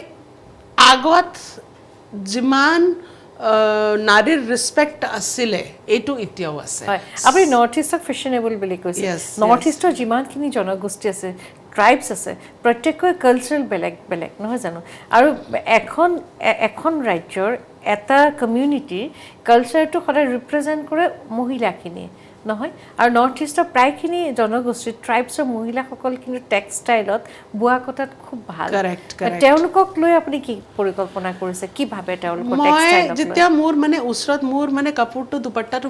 agot jiman নাৰীৰ ৰেসপেক্ট আছিলে এটো ইতিয়াও আছে আপুনি নৰ্থ ইষ্টক ফেশনেবল বুলি কৈছে নৰ্থ ইষ্টৰ যিমানখিনি জনগোষ্ঠী আছে ট্ৰাইবস আছে প্ৰত্যেকৰে কালচাৰেল বেলেগ নহয় জানো আৰু এখন ৰাজ্যৰ এটা কমিউনিটি কালচাৰটো সদায় ৰিপ্ৰেজেন্ট কৰে মহিলাখিনি নহয় আৰু নৰ্থ ইষ্টৰ প্ৰায়খিনি জনগোষ্ঠী ট্ৰাইবছৰ মহিলাসকল কিন্তু টেক্সটাইলত বোৱা কটাত খুব ভাল তেওঁলোকক লৈ আপুনি কি পৰিকল্পনা কৰিছে কি ভাবে তেওঁলোকৰ টেক্সটাইলত মই যেতিয়া মোৰ মানে ওচৰত মোৰ মানে কাপোৰটো দুপট্টাটো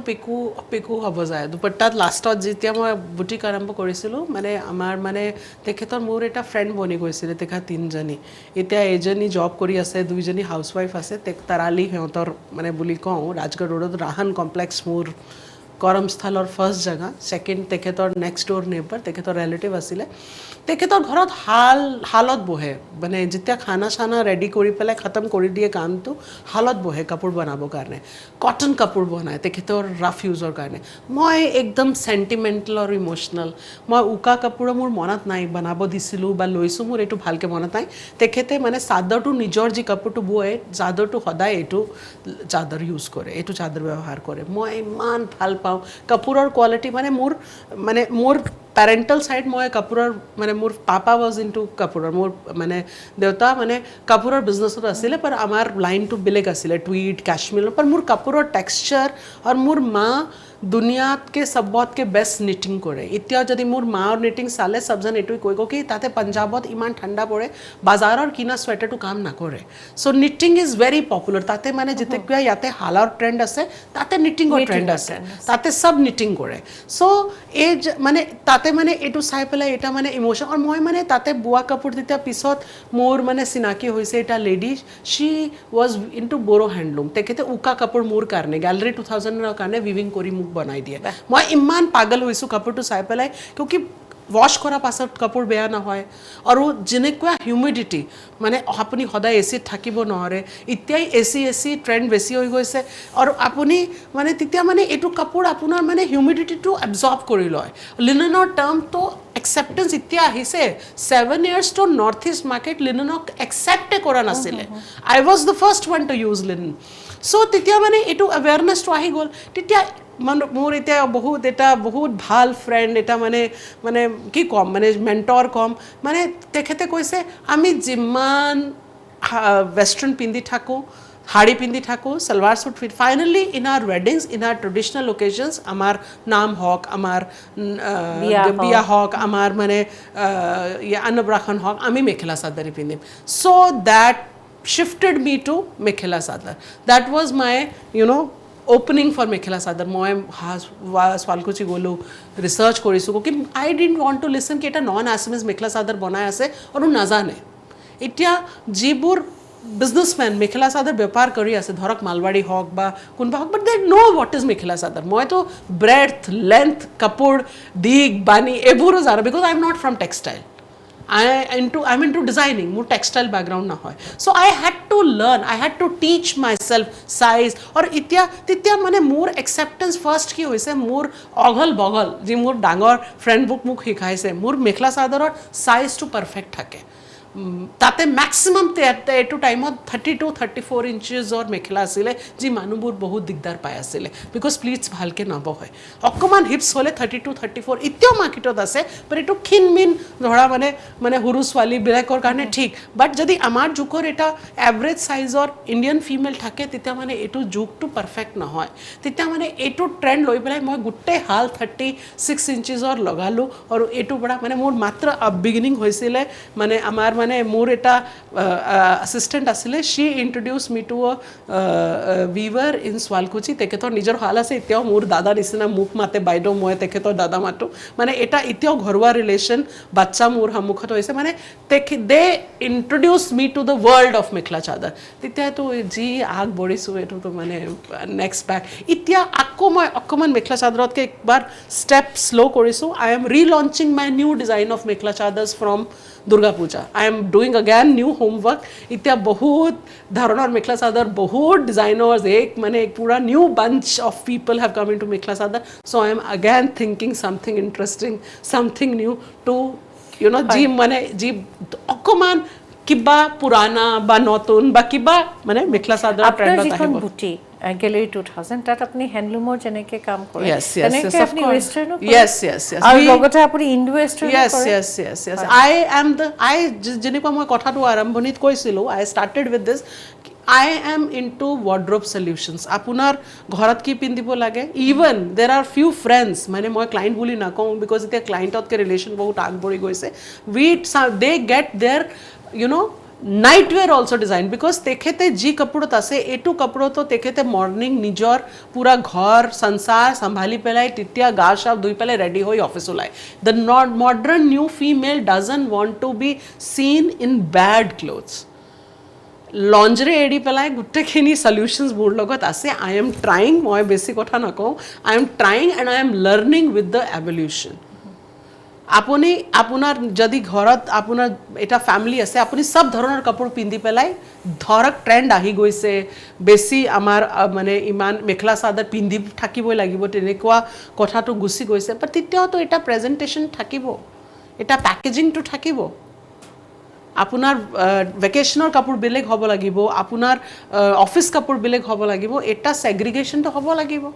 পিকু হ'ব যায় দুপট্টাত লাষ্টত যেতিয়া মই বুটিক আৰম্ভ কৰিছিলোঁ মানে আমাৰ মানে তেখেতৰ মোৰ এটা ফ্ৰেণ্ড বনি গৈছিলে তেখেত তিনজনী এতিয়া এজনী জব কৰি আছে দুইজনী হাউচৱাইফ আছে তাৰালি সিহঁতৰ মানে বুলি কওঁ ৰাজগড় ৰোডত ৰাহান কমপ্লেক্স মোৰ কৰমস্থলৰ ফাৰ্ষ্ট জাগা সেকেন্ড তেখেতৰ নেক্সট ডোৰ নেবাৰ তেখেতৰ ৰিলেটিভ আছিল তেখেতৰ ঘৰত হালত বহে মানে যেতিয়া খানা চানা ৰেডি কৰি পেলাই খতম কৰি দিয়ে কামটো হালত বহে কাপোৰ বনাবৰ কাৰণে কটন কাপোৰ বনায় তেখেতৰ ৰাফ ইউজৰ কাৰণে মই একদম সেন্টিমেন্টাল আৰু ইমোশনাল মই উকা কাপোৰ মোৰ মনত নাই বনাব দিছিলোঁ বা লৈছোঁ মোৰ এইটো ভালকে মনত নাই তেখেতে মানে চাদৰটো নিজৰ যি কাপোৰটো বয় চাদৰটো সদায় এইটো চাদৰ ইউজ কৰে এইটো চাদৰ ব্যৱহাৰ কৰে মই ইমান ভাল পাওঁ কাপোৰৰ কোৱালিটি মানে মোৰ পেৰেণ্টেল সাইড মই কাপোৰৰ মানে মোৰ পাপা ওয়াজ ইনটু কাপোৰৰ মোৰ মানে দেউতা মানে কাপোৰৰ বিজনেছত আছিল पर আমাৰ লাইনটো বেলেগ আছিল টুইড কাশ্মীৰ पर মোৰ কাপোৰৰ টেক্সচাৰ আৰু মোৰ মা দুনিয়াতকে সবতকে বেষ্ট নিটিং কৰে এতিয়া যদি মোৰ মাৰ নিটিং চালে সবজন এটুই কৈ কি তাতে পঞ্জাবত ইমান ঠাণ্ডা পৰে বাজাৰৰ কিনা সোৱেটাৰটো কাম নকৰে so knitting is very popular তাতে মানে যেতেকুয়া ইয়াতে হালাৰ ট্ৰেন্ড আছে তাতে নিটিংৰ ট্ৰেন্ড আছে তাতে সব নিটিং কৰে সো এই মানে তাতে মানে এটু চাই পেলাই এটা মানে ইমোশন আৰু মই মানে তাতে বুৱা কাপোৰ তেতিয়া পিছত মোৰ মানে চিনাকি হৈছে এটা lady she was into Bodo handloom তেখেতে উকা কাপোৰ মোৰ কাৰণে গ্যালাৰী 2000 ৰ কাৰণে উইভিং কৰি মোক বনাই দিয়ে মই ইমান পাগল হৈছো কাপোৰটো চাই পেলাই কিউকি ৱাশ কৰাৰ পাছত কাপোৰ বেয়া নহয় আৰু যেনেকুৱা হিউমিডিটি মানে আপুনি সদায় এচিত থাকিব নোৱাৰে এতিয়াই এচি ট্ৰেণ্ড বেছি হৈ গৈছে আৰু আপুনি মানে তেতিয়া মানে এইটো কাপোৰ আপোনাৰ মানে হিউমিডিটিটো এবজৰ্ব কৰি লয় লিনেনৰ টাৰ্মটো একচেপ্টেঞ্চ এতিয়া আহিছে 7 years to north east market লিনেনক একচেপ্টে কৰা নাছিলে I was the first one to use linen so' তেতিয়া মানে এইটো এৱেৰনেছটো আহি গ'ল তেতিয়া মোৰ এতিয়া বহুত ভাল ফ্ৰেণ্ড এটা মানে কি ক'ম মানে মেণ্টৰ ক'ম মানে তেখেতে কৈছে আমি যিমান ৱেষ্টাৰ্ণ পিন্ধি থাকোঁ শাড়ী পিন্ধি থাকোঁ salwar suit finally in our weddings in our traditional occasions আমাৰ নাম হওক আমাৰ বিয়া হওক আমাৰ মানে অন্নপ্ৰাশন হওক আমি মেখেলা চাদৰ পিন্ধিম চ' that shifted me to mekhela sadar that was my opening for mekhela sadar moi swalkuchi golu research korisu ki I didn't want to listen ki eta non assamese mekhela sadar banai ase aru nazane etia jibur businessman mekhela sadar byapar kari ase dharak malwadi hok ba kunba hok but they know what is mekhela sadar moi to breadth length kapur dig bani eburo jara because I am not from textile I'm into designing more textile background na hoy so I had to learn I had to teach myself size or titya mane more acceptance first ki hoise more oghal boghal ji more dangor friend book muk hikaise more mekhla sadoror size to perfect thake তাতে maximum এইটো টাইমত 32-34 ইঞ্চেছৰ মেখেলা আছিলে যি মানুহবোৰ বহুত দিগদাৰ পাই আছিলে বিকজ প্লিটছ ভালকৈ নবহে অকণমান হিপছ হ'লে 32-34 এতিয়াও মাৰ্কেটত আছে বাট এইটো ক্ষীণমিন ধৰা মানে সৰু ছোৱালীবিলাকৰ কাৰণে ঠিক বাট যদি আমাৰ জোখৰ এটা এভাৰেজ চাইজৰ ইণ্ডিয়ান ফিমেল থাকে তেতিয়া মানে এইটো জোখটো পাৰফেক্ট নহয় তেতিয়া মানে এইটো ট্ৰেণ্ড লৈ পেলাই মই গোটেই হাল 36 ইঞ্চেছৰ লগালোঁ আৰু এইটোৰ পৰা মানে মোৰ মাত্ৰ বিগিনিং হৈছিলে মানে আমাৰ মানে মোৰ এটা assistant asile she introduced me to a weaver in Swalkuchi তেখেতৰ নিজৰ হাল আছে এতিয়াও মোৰ দাদা নিচিনা মুখ মাতে বাইদেউ মই তেখেতৰ দাদা মাতো মানে এটা এতিয়াও ঘৰুৱা ৰিলেশ্যন বাচ্চা মোৰ সন্মুখত হৈছে মানে they introduced me to the world of mekhela chador তেতিয়াতো যি আগ বঢ়িছোঁ এইটো তো মানে নেক্সট বেক এতিয়া আকৌ মই অকণমান মেখেলা চাদৰতকৈ একবাৰ ষ্টেপ শ্ল' কৰিছোঁ I am relaunching my new design of mekhela chadors from Durga Puja. I am doing again new homework. Itya bahut dharonar mekhla sadar, bahut designers, ek pura new bunch of people have come into mekhla sadar. So I am again thinking something interesting, something new to ji okoman kiba purana ba notun ba kiba mekhla sadar trend ta ahibo. Buti Gallery 2000 tat apni handloomer jeneke kaam kore yes apni western yes aru logote apni indo western kore yes I jenekwa moi kotha tu arambhonit koisilu I started with this I am into wardrobe solutions apunar ghorat ki pindibo lage even there are few friends mane moi client boli na kau because ite client ot ke relation bahut agbori goise they get their nightwear also design because তেখেতে যি কাপোৰত আছে এটো কাপোৰতো তেখেতে morning নিজৰ পুৰা ঘৰ সংসাৰ সম্ভালি পেলাই তেতিয়া গা সাফ ধুই পেলাই ৰেডি হৈ অফিস ওলাই the modern new female doesn't want to be seen in bad clothes laundry এডি পেলাই গুটেখিনি সলিউশনস মোৰ লগত আছে I am trying মই বেছি কথা নকওঁ I am trying and I am learning with the evolution আপুনি আপোনাৰ যদি ঘৰত আপোনাৰ এটা ফ্যামিলি আছে আপুনি সব ধৰণৰ কাপোৰ পিন্ধি পেলাই ধৰক ট্ৰেন্ড আহি গৈছে বেছি আমাৰ মানে ইমান মেখলা চাদৰ পিন্ধি থাকিবই লাগিব তেনেকুৱা কথাটো গুছি গৈছে বাট তেতিয়াও তো এটা প্ৰেজেন্টেশন থাকিব এটা পেকেজিংটো থাকিব আপোনাৰ ভেকেশনৰ কাপোৰ বেলেগ হ'ব লাগিব আপোনাৰ অফিস কাপোৰ বেলেগ হ'ব লাগিব এটা সেগ্ৰিগেশন তো হ'ব লাগিব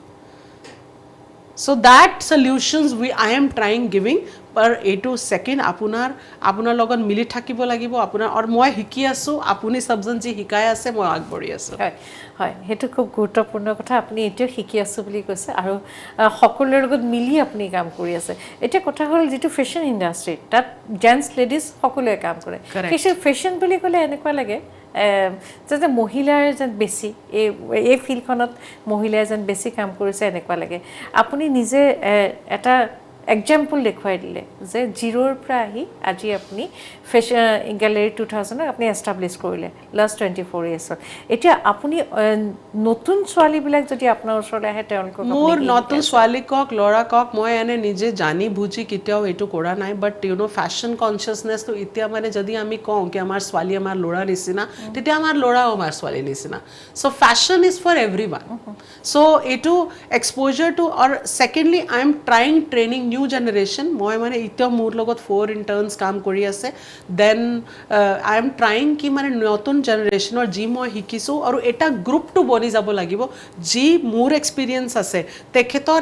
so that solutions I am trying giving पर एटू सेकेंड आपुनार लगन मिली থাকিব লাগিব আপোনাৰ আৰু মই শিকি আছো আপুনি সবজন যি শিকাই আছে মই আগবঢ়ি আছো হয় হয় হেতু খুব গুৰুত্বপূৰ্ণ কথা আপুনি এটো শিকি আছো বুলি কৈছে আৰু সকলোৰ লগত মিলি আপুনি কাম কৰি আছে এটা কথা হ'ল যেটো ফেশন ইন্ডাস্ট্ৰি তাত জেন্টস লেডিজ সকলোৱে কাম কৰে কিছু ফেশন বুলি ক'লে এনেকুৱা লাগে যে মহিলাৰ যেন বেছি এই ফিল্ডখনত মহিলাই যেন বেছি কাম কৰিছে এনেকুৱা লাগে আপুনি নিজে এটা এক্সাম্পল দেখুৱাই দিলে যে জিৰ'ৰ পৰা আহি আজি আপুনি ফেশ্বন গেলেৰী 2000 আপুনি এষ্টাব্লিছ কৰিলে লাষ্ট 24 ইয়াৰ্ছত এতিয়া আপুনি নতুন ছোৱালীবিলাক যদি আপোনাৰ ওচৰলৈ আহে তেওঁলোকক মোৰ নতুন ছোৱালী কক ল'ৰা কক মই এনে নিজে জানি বুজি কেতিয়াও এইটো কৰা নাই বাট ইউ নো ফেশ্বন কনচিয়াছনেছটো এতিয়া মানে যদি আমি কওঁ কি আমাৰ ছোৱালী আমাৰ ল'ৰা নিচিনা তেতিয়া আমাৰ ল'ৰাও আমাৰ ছোৱালী নিচিনা so' fashion is for every one so' এইটো এক্সপ'জাৰটো আৰু secondly I am trying training new generation মই মানে এতিয়াও মোৰ লগত 4 ইণ্টাৰ্ণছ কাম কৰি আছে দেন আই এম ট্ৰাইং কি মানে নতুন জেনেৰেশ্যনৰ যি মই শিকিছোঁ আৰু এটা গ্ৰুপটো বনি যাব লাগিব যি মোৰ এক্সপিৰিয়েঞ্চ আছে তেখেতৰ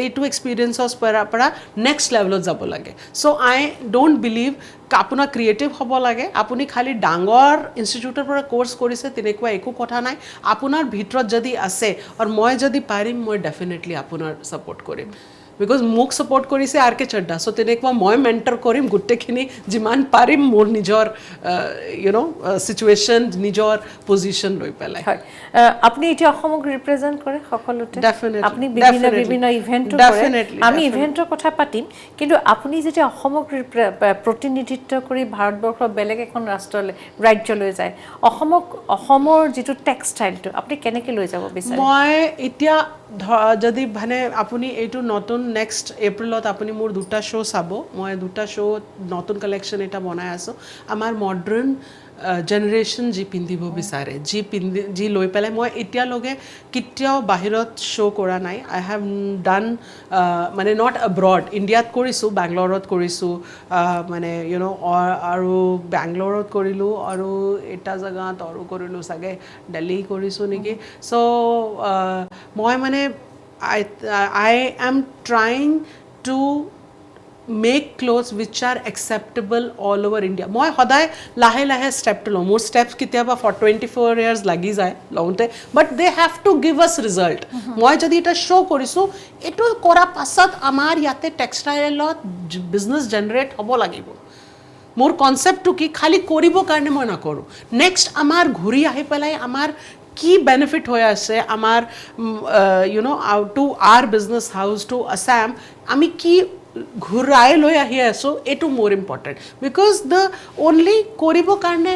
এইটো এক্সপিৰিয়েঞ্চৰ পৰা নেক্সট লেভেলত যাব লাগে চ' আই ডোণ্ট বিলিভ আপোনাৰ ক্ৰিয়েটিভ হ'ব লাগে আপুনি খালি ডাঙৰ ইনষ্টিটিউটৰ পৰা কোৰ্চ কৰিছে তেনেকুৱা একো কথা নাই আপোনাৰ ভিতৰত যদি আছে আৰু মই যদি পাৰিম মই ডেফিনেটলি আপোনাৰ ছাপোৰ্ট কৰিম বিকজ মোক ছাপোৰ্ট কৰিছে আৰ কে চড্ডা চ' তেনেকুৱা মই মেণ্টৰ কৰিম গোটেইখিনি যিমান পাৰিম মোৰ নিজৰ ইউ ন' চিটুৱেশ্যন নিজৰ পজিশ্যন লৈ পেলাই হয় আপুনি এতিয়া অসমক ৰিপ্ৰেজেণ্ট কৰে সকলোতে Definitely, আপুনি definitely, বিভিন্ন ইভেণ্টো কৰে definitely, আমি definitely. ইভেণ্টৰ কথা পাতিম কিন্তু আপুনি যেতিয়া অসমক প্ৰতিনিধিত্ব কৰি ভাৰতবৰ্ষৰ বেলেগ এখন ৰাজ্যলৈ যায় অসমৰ যিটো টেক্সটাইলটো আপুনি কেনেকৈ লৈ যাব বিচাৰে মই এতিয়া যদি মানে আপুনি এইটো নতুন নেক্সট এপ্ৰিলত আপুনি মোৰ 2টা শ্ব' চাব মই 2টা শ্ব' নতুন কালেকশ্যন এটা বনাই আছোঁ আমাৰ মডাৰ্ণ জেনেৰেশ্যন যি পিন্ধিব বিচাৰে যি লৈ পেলাই মই এতিয়ালৈকে কেতিয়াও বাহিৰত শ্ব' কৰা নাই আই হেভ ডান মানে নট এব্ৰড ইণ্ডিয়াত কৰিছোঁ বেংগলৰত কৰিছোঁ মানে ইউ ন' আৰু বেংগলৰত কৰিলোঁ আৰু এটা জেগাত আৰু কৰিলোঁ চাগে দিল্লী কৰিছোঁ নেকি চ' মই মানে I am trying to make clothes which are acceptable all over India. মই সদায় লাহে লাহে ষ্টেপটো লওঁ মোৰ ষ্টেপছ কেতিয়াবা 24 years লাগি যায় লওঁতে but they have to give আছ ৰিজাল্ট মই যদি এটা শ্ব' কৰিছোঁ এইটো কৰাৰ পাছত আমাৰ ইয়াতে টেক্সটাইলত বিজনেছ জেনেৰেট হ'ব লাগিব মোৰ কনচেপ্টটো কি খালি কৰিবৰ কাৰণে মই নকৰোঁ নেক্সট আমাৰ ঘূৰি আহি পেলাই আমাৰ কি বেনিফিট হৈ আছে আমাৰ you know' to our business house to Assam আমি কি ঘূৰাই লৈ আহি আছোঁ এইটো মোৰ ইম্পৰ্টেণ্ট বিকজ দ্য অনলি কৰিবৰ কাৰণে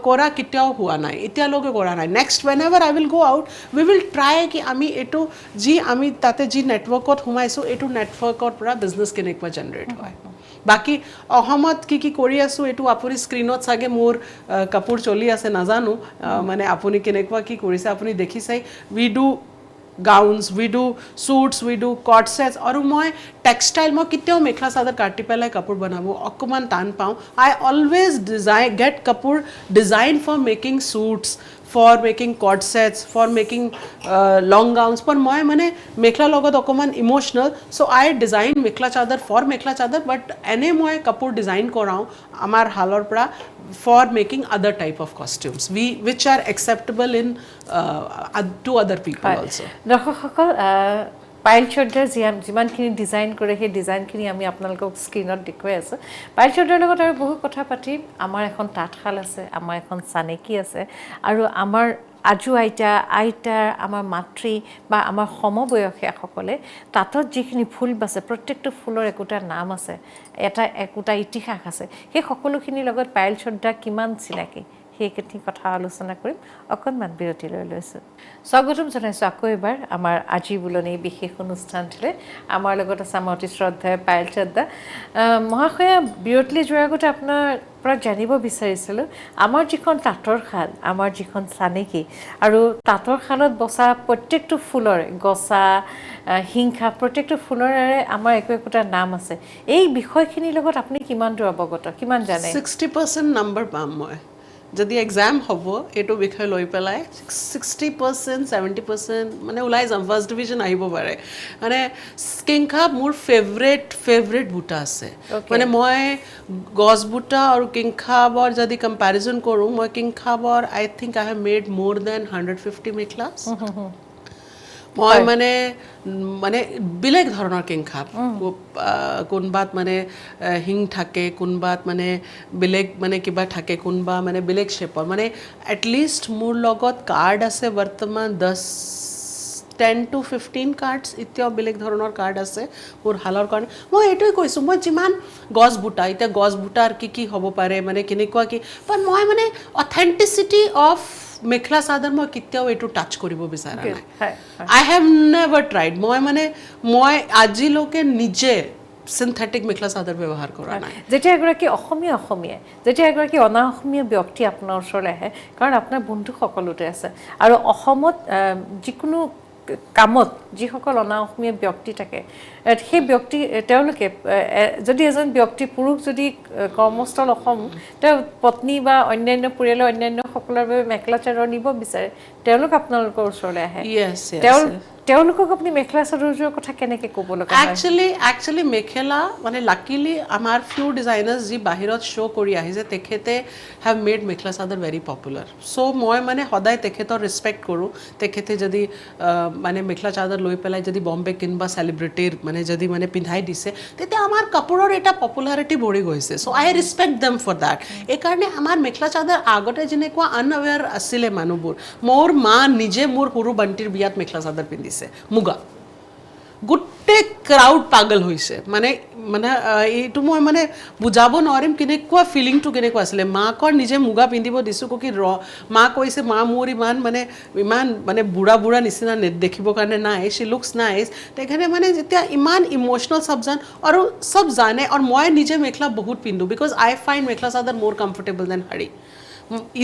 কৰা কেতিয়াও হোৱা নাই এতিয়ালৈকে কৰা নাই next when ever I will গ' আউট উই উইল ট্ৰাই কি আমি এইটো আমি তাতে যি নেটৱৰ্কত সোমাইছোঁ এইটো নেটৱৰ্কৰ পৰা বিজনেছ কেনেকুৱা জেনেৰেট হয় বাকী অসমত কি কৰি আছোঁ এইটো আপুনি স্ক্ৰীণত চাগে মোৰ কাপোৰ চলি আছে নাজানো মানে আপুনি কেনেকুৱা কি কৰিছে আপুনি দেখিছে we do gowns we do suits we do coord sets আৰু মই টেক্সটাইল মই কেতিয়াও মেখেলা চাদৰ কাটি পেলাই কাপোৰ বনাব অকণমান টান পাওঁ আই অলৱেজ গেট কাপোৰ design for making suits for making coord sets for making long gowns पण মই মানে মেখেলা লগত অকণমান emotional so' I design mekhela chador for mekhela chador বাট এনে মই কাপোৰ ডিজাইন কৰাওঁ আমাৰ হালৰ পৰা for making other type of costumes which are acceptable in to other people also দৰ্শকসকল পাইল চৌধুৰীৰ যিমানখিনি ডিজাইন কৰে সেই ডিজাইনখিনি আমি আপোনালোকক স্ক্ৰীণত দেখুৱাই আছোঁ পাইল চৌধুৰীৰ লগত আৰু বহু কথা পাতিম আমাৰ এখন তাঁতশাল আছে আমাৰ এখন চানেকি আছে আৰু আমাৰ আজু আইতাৰ আমাৰ মাতৃ বা আমাৰ সমবয়সীয়াসকলে তাঁতত যিখিনি ফুল বাছে প্ৰত্যেকটো ফুলৰ একোটা নাম আছে একোটা ইতিহাস আছে সেই সকলোখিনিৰ লগত পাইল চৌধুৰী কিমান চিনাকি সেইখিনি কথা আলোচনা কৰিম অকণমান বিৰতি লৈ লৈছোঁ স্বাগতম জনাইছোঁ আকৌ এবাৰ আমাৰ আজি বোলনি বিশেষ অনুষ্ঠানটিলৈ আমাৰ লগত আছে আমাৰ অতি শ্ৰদ্ধাৰ পাইল চৌধুৰী মহাশয়া বিৰতিলৈ যোৱাৰ আগতে আপোনাৰ পৰা জানিব বিচাৰিছিলোঁ আমাৰ যিখন তাঁতৰ শাল আমাৰ যিখন চানেকি আৰু তাঁতৰ শালত বচা প্ৰত্যেকটো ফুলৰে গছা হিংসা প্ৰত্যেকটো ফুলৰে আমাৰ একোটা নাম আছে এই বিষয়খিনিৰ লগত আপুনি কিমান দূৰ অৱগত কিমান জানে 60% নম্বৰ পাম মই যদি এক্সাম হ'ব এইটো বিষয় লৈ পেলাই 60% 70% মানে ওলাই যাম ফাৰ্ষ্ট ডিভিজন আহিব পাৰে মানে কিংখাব মোৰ ফেভৰেট বুটা আছে মানে মই গছ বুটা আৰু কিংখাবৰ যদি কম্পেৰিজন কৰোঁ মই কিংখাবৰ আই থিংক আই হেভ মেড মোৰ দেন 150 মেখেলাছ মই মানে বেলেগ ধৰণৰ কিংখাব কোনবাত মানে হিং থাকে কোনবাত মানে বেলেগ মানে কিবা থাকে কোনবা মানে বেলেগ শ্বেপৰ মানে এটলিষ্ট মোৰ লগত কাৰ্ড আছে বৰ্তমান 10 10 to 15 কাৰ্ডছ এতিয়াও বেলেগ ধৰণৰ কাৰ্ড আছে মোৰ হালৰ কাৰণে মই এইটোৱে কৈছোঁ মই যিমান গছ বুটা এতিয়া গছ বুটাৰ কি হ'ব পাৰে মানে কেনেকুৱা কি বাট মই মানে অথেণ্টিচিটি অফ মেখেলা চাদৰ মই কেতিয়াও এইটো টাচ কৰিব বিচৰা নাই আই হেভ নেভাৰ ট্ৰাইড মই আজিলৈকে নিজে সিনথেটিক মেখেলা চাদৰ ব্যৱহাৰ কৰা নাই যেতিয়া এগৰাকী অসমীয়া যেতিয়া এগৰাকী অনা অসমীয়া ব্যক্তি আপোনাৰ ওচৰলৈ আহে কাৰণ আপোনাৰ বন্ধু সকলোতে আছে আৰু অসমত যিকোনো কামত যিসকল অনা অসমীয়া ব্যক্তি থাকে সেই ব্যক্তি তেওঁলোকে যদি এজন ব্যক্তি পুৰুষ যদি কৰ্মস্থল অসম তেওঁ পত্নী বা অন্যান্য পৰিয়ালৰ অন্যান্য সকলৰ বাবে মেখেলা চাদৰ নিব বিচাৰে তেওঁলোক আপোনালোকৰ ওচৰলৈ আহে তেওঁলোকক আপুনি মেখেলা চাদৰযোৰ কথা কেনেকৈ ক'ব লগা হয় একচুৱেলি মেখেলা মানে লাকিলি আমাৰ ফিউ ডিজাইনাৰ্ছ যি বাহিৰত শ্ব' কৰি আহিছে তেখেতে have made mekhela chador very popular চ' মই মানে সদায় তেখেতৰ ৰেচপেক্ট কৰোঁ তেখেতে যদি মানে মেখেলা চাদৰ লৈ পেলাই যদি বম্বে কিনবা চেলিব্ৰিটিৰ মানে যদি মানে পিন্ধাই দিছে তেতিয়া আমাৰ কাপোৰৰ এটা পপুলাৰিটি বঢ়ি গৈছে চ' আই ৰেচপেক্ট দেম ফৰ দেট এইকাৰণে আমাৰ মেখেলা চাদৰ আগতে যেনেকুৱা আনএৱেৰ আছিলে মানুহবোৰ মোৰ মা নিজে মোৰ সৰু বান্তিৰ বিয়াত মেখেলা চাদৰ পিন্ধিছে মুগা গোটেই ক্ৰাউড পাগল হৈছে মানে এইটো মই মানে বুজাব নোৱাৰিম কেনেকুৱা ফিলিংটো কেনেকুৱা আছিলে মাকৰ নিজে মুগা পিন্ধিব দিছোঁ কি মা কৈছে মা মোৰ ইমান মানে বুঢ়া নিচিনা দেখিবৰ কাৰণে নাই শ্বি লুকছ নাইচ তেখেতে মানে যেতিয়া ইমান ইম'চনেল আৰু চব জানে আৰু মই নিজে মেখেলা বহুত পিন্ধো because I find mekhela chador মোৰ comfortable than sari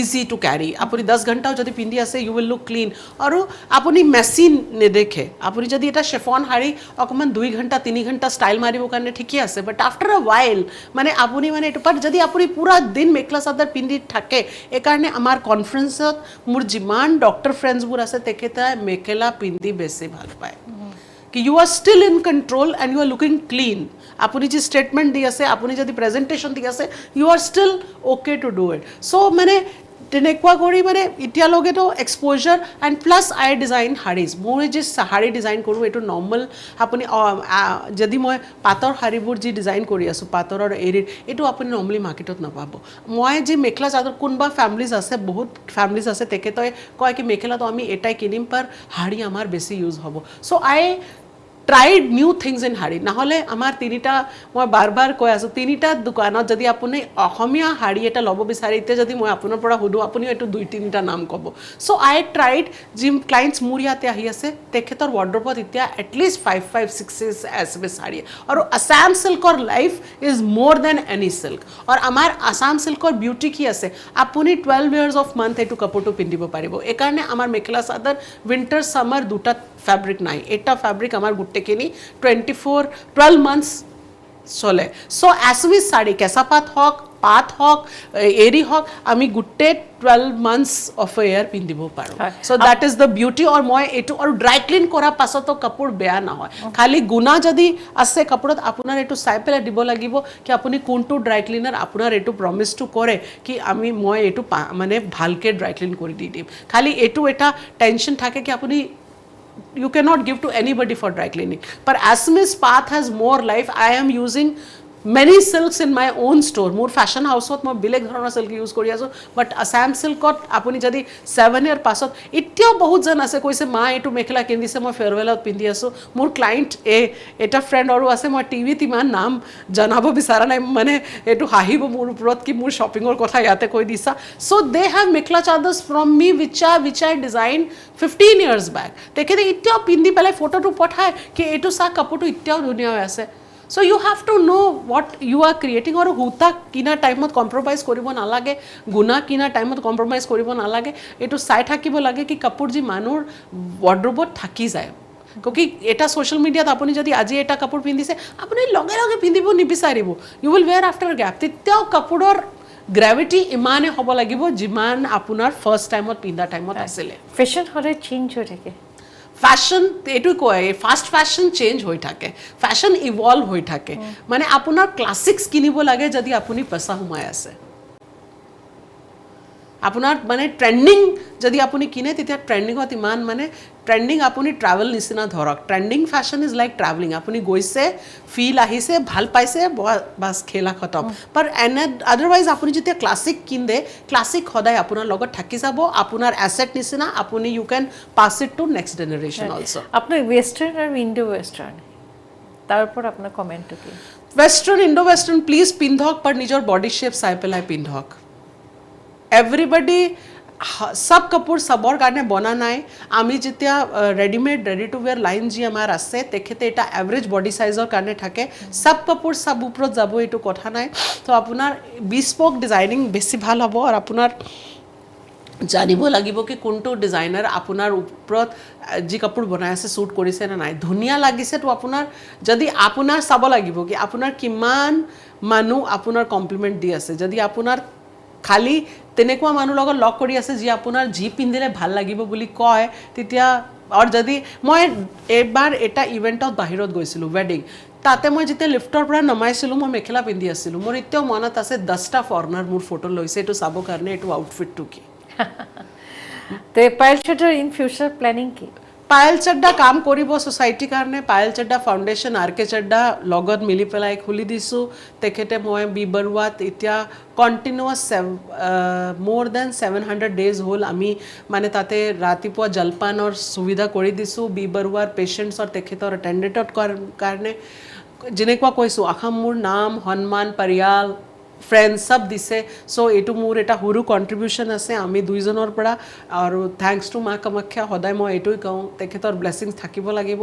easy to carry আপুনি 10 ঘণ্টাও যদি পিন্ধি আছে ইউ উইল লুক ক্লিন আৰু আপুনি মেচিন নেদেখে আপুনি যদি এটা শেফন শাড়ী অকণমান 2 ঘণ্টা 3 ঘণ্টা ষ্টাইল মাৰিবৰ কাৰণে ঠিকই আছে বাট আফটাৰ আ ৱাইল মানে আপুনি মানে এইটো বাট যদি আপুনি পুৰা দিন মেখেলা চাদৰ পিন্ধি থাকে এইকাৰণে আমাৰ কনফাৰেন্সত মোৰ যিমান ডক্টৰ ফ্ৰেণ্ডছবোৰ আছে তেখেতে মেখেলা পিন্ধি বেছি ভাল পায় কি you are still in control and you are looking clean আপুনি যি ষ্টেটমেণ্ট দি আছে আপুনি যদি প্ৰেজেণ্টেশ্যন দি আছে you are still okay to do it so' মানে তেনেকুৱা কৰি মানে এতিয়ালৈকেতো exposure and plus I design saris মই যি শাড়ী ডিজাইন কৰোঁ এইটো নৰ্মেল আপুনি যদি মই পাটৰ শাড়ীবোৰ যি ডিজাইন কৰি আছোঁ পাটৰৰ এৰীৰ এইটো আপুনি নৰ্মেলি মাৰ্কেটত নাপাব মই যি মেখেলা চাদৰ কোনোবা ফেমিলিজ আছে বহুত ফেমিলিজ আছে তেখেতে কয় কি মেখেলাটো আমি এটাই কিনিম পাৰ শাড়ী আমাৰ বেছি ইউজ হ'ব so' I tried new things in sari নহ'লে আমাৰ মই বাৰ কৈ আছোঁ 3টা দোকানত যদি আপুনি অসমীয়া শাড়ী এটা ল'ব বিচাৰে এতিয়া যদি মই আপোনাৰ পৰা সুধোঁ আপুনিও এইটো 2-3টা নাম ক'ব চ' আই ট্ৰাইড যি ক্লাইণ্টছ মোৰ ইয়াতে আহি আছে তেখেতৰ ৱাৰ্ড্ৰবত এতিয়া এটলিষ্ট 5-6 এছএমএছ শাড়ী আৰু আছাম চিল্কৰ লাইফ ইজ মোৰ দেন এনি চিল্ক আৰু আমাৰ আছাম চিল্কৰ বিউটি কি আছে আপুনি 12 ইয়াৰ্ছ অফ মান্থ এইটো কাপোৰটো পিন্ধিব পাৰিব এইকাৰণে আমাৰ মেখেলা চাদৰ উইণ্টাৰ ছামাৰ দুটা ফেব্ৰিক নাই এটা ফেব্ৰিক আমাৰ গোটেইখিনি 12 মান্থছ চলে চ' এছমিজ শাড়ী কেঁচা পাট হওক এৰী হওক আমি গোটেই 12 মান্থছ অফ এ ইয়াৰ পিন্ধিব পাৰোঁ চ' দেট ইজ দ্য বিউটি আৰু মই এইটো আৰু ড্ৰাই ক্লিন কৰাৰ পাছতো কাপোৰ বেয়া নহয় খালি গুণা যদি আছে কাপোৰত আপোনাৰ এইটো চাই পেলাই দিব লাগিব কি আপুনি কোনটো ড্ৰাই ক্লিনাৰ আপোনাৰ এইটো প্ৰমিছটো কৰে কি মই এইটো মানে ভালকৈ ড্ৰাই ক্লিন কৰি দি দিম খালি এইটো এটা টেনশ্যন থাকে কি আপুনি you cannot give to anybody for dry cleaning but Assamese path has more life I am using many silks in my own store more fashion house ot moi beleg dhoroner silk use kori asu but Assam silk ot apuni jodi 7 year pasot ittio bahut jan ase koise ma etu mekhela kindise moi farewell ot pindi asu more client eta friend oru ase moi tv timan naam janabo bisara nai mane etu hahibo mur uporot ki mur shopping or kotha yate koi disa so they have mekhela chadors from me which I designed 15 years back tekhete ittio pindi pele photo tu pothai ki etu sa kapoor tu ittio duniya hoy ase so you have to know what you are creating or huta kina time ot compromise koribo nalage guna kina time ot compromise koribo nalage etu sai thakibo lage ki kapoor ji manur wardrobe ot thaki jay koki eta social media ta apuni jodi aji eta kapoor pindise apuni lage pindibo nibisaribo you will wear after a gap tityao kapooror gravity imane hobo lagibo jiman apunar first time ot pinda time ot asile fashion hore change hoy thake fashion এইটো কয় fast fashion change হৈ থাকে fashion evolve হৈ থাকে মানে আপোনাৰ classics কিনিব লাগে যদি আপুনি পইচা হুমাই আছে আপোনাৰ মানে ট্ৰেণ্ডিং যদি আপুনি কিনে তেতিয়া ট্ৰেণ্ডিঙত ইমান মানে ট্ৰেণ্ডিং আপুনি ট্ৰেভেল নিচিনা ধৰক trending fashion is like travelling আপুনি গৈছে ফিল আহিছে ভাল পাইছে বাছ খেলা খতম বাট এনে আদাৰৱাইজ আপুনি যেতিয়া ক্লাছিক কিনে ক্লাছিক সদায় আপোনাৰ লগত থাকি যাব আপোনাৰ এছেট নিচিনা আপুনি you can pass it to next generation also' আপোনাৰ ৱেষ্টাৰ্ণ আৰু ইণ্ডো ৱেষ্টাৰ্ণ তাৰ ওপৰত আপোনাৰ কমেণ্টটো কি ৱেষ্টাৰ্ণ ইণ্ডো ৱেষ্টাৰ্ণ প্লিজ পিন্ধক বাট নিজৰ বডি শ্বেপ চাই পেলাই পিন্ধক এভৰিবডি সব কাপোৰ চবৰ কাৰণে বনা নাই আমি যেতিয়া ৰেডিমেড ৰেডি টু ৱেৰ লাইন যি আমাৰ আছে তেখেতে এটা এভাৰেজ বডি চাইজৰ কাৰণে থাকে সব কাপোৰ সব ওপৰত যাব এইটো কথা নাই তো আপোনাৰ বিস্পক ডিজাইনিং বেছি ভাল হ'ব আৰু আপোনাৰ জানিব লাগিব কি কোনটো ডিজাইনাৰ আপোনাৰ ওপৰত যি কাপোৰ বনাই আছে শ্বুট কৰিছে নে নাই ধুনীয়া লাগিছে তো আপোনাৰ যদি আপোনাৰ চাব লাগিব কি আপোনাৰ কিমান মানুহ আপোনাৰ কমপ্লিমেণ্ট দি আছে যদি আপোনাৰ খালি তেনেকুৱা মানুহ লগত লগ কৰি আছে যি আপোনাৰ যি পিন্ধিলে ভাল লাগিব বুলি কয় তেতিয়া আৰু যদি মই এবাৰ এটা ইভেণ্টত বাহিৰত গৈছিলোঁ ৱেডিং তাতে মই যেতিয়া লিফ্টৰ পৰা নমাইছিলোঁ মই মেখেলা পিন্ধি আছিলোঁ মোৰ এতিয়াও মনত আছে 10টা ফৰেনাৰ মোৰ ফটো লৈছে এইটো চাবৰ কাৰণে এইটো আউটফিটটো কি তে পায়েল চাড্ডাৰ ইন ফিউচাৰ প্লেনিং কি পায়েল চাড্ডা কাম কৰিব ছ'চাইটিৰ কাৰণে পায়েল চাড্ডা ফাউণ্ডেশ্যন আৰ কে চাড্ডা লগত মিলি পেলাই খুলি দিছোঁ তেখেতে মই বি বৰুৱাত এতিয়া কণ্টিনিউৱাছ মোৰ দেন 700 ডেজ হ'ল আমি মানে তাতে ৰাতিপুৱা জলপানৰ সুবিধা কৰি দিছোঁ বি বৰুৱাৰ পেচেণ্টছৰ তেখেতৰ এটেণ্ডেণ্টৰ কাৰণে যেনেকুৱা কৈছোঁ আশা মোৰ নাম সন্মান পৰিয়াল ফ্ৰেণ্ডছ সব দিছে চ' এইটো মোৰ এটা সৰু কণ্ট্ৰিবিউশ্যন আছে আমি দুইজনৰ পৰা আৰু থেংকছ টু মা কামাখ্যা সদায় মই এইটোৱে কওঁ তেখেতৰ ব্লেছিংছ থাকিব লাগিব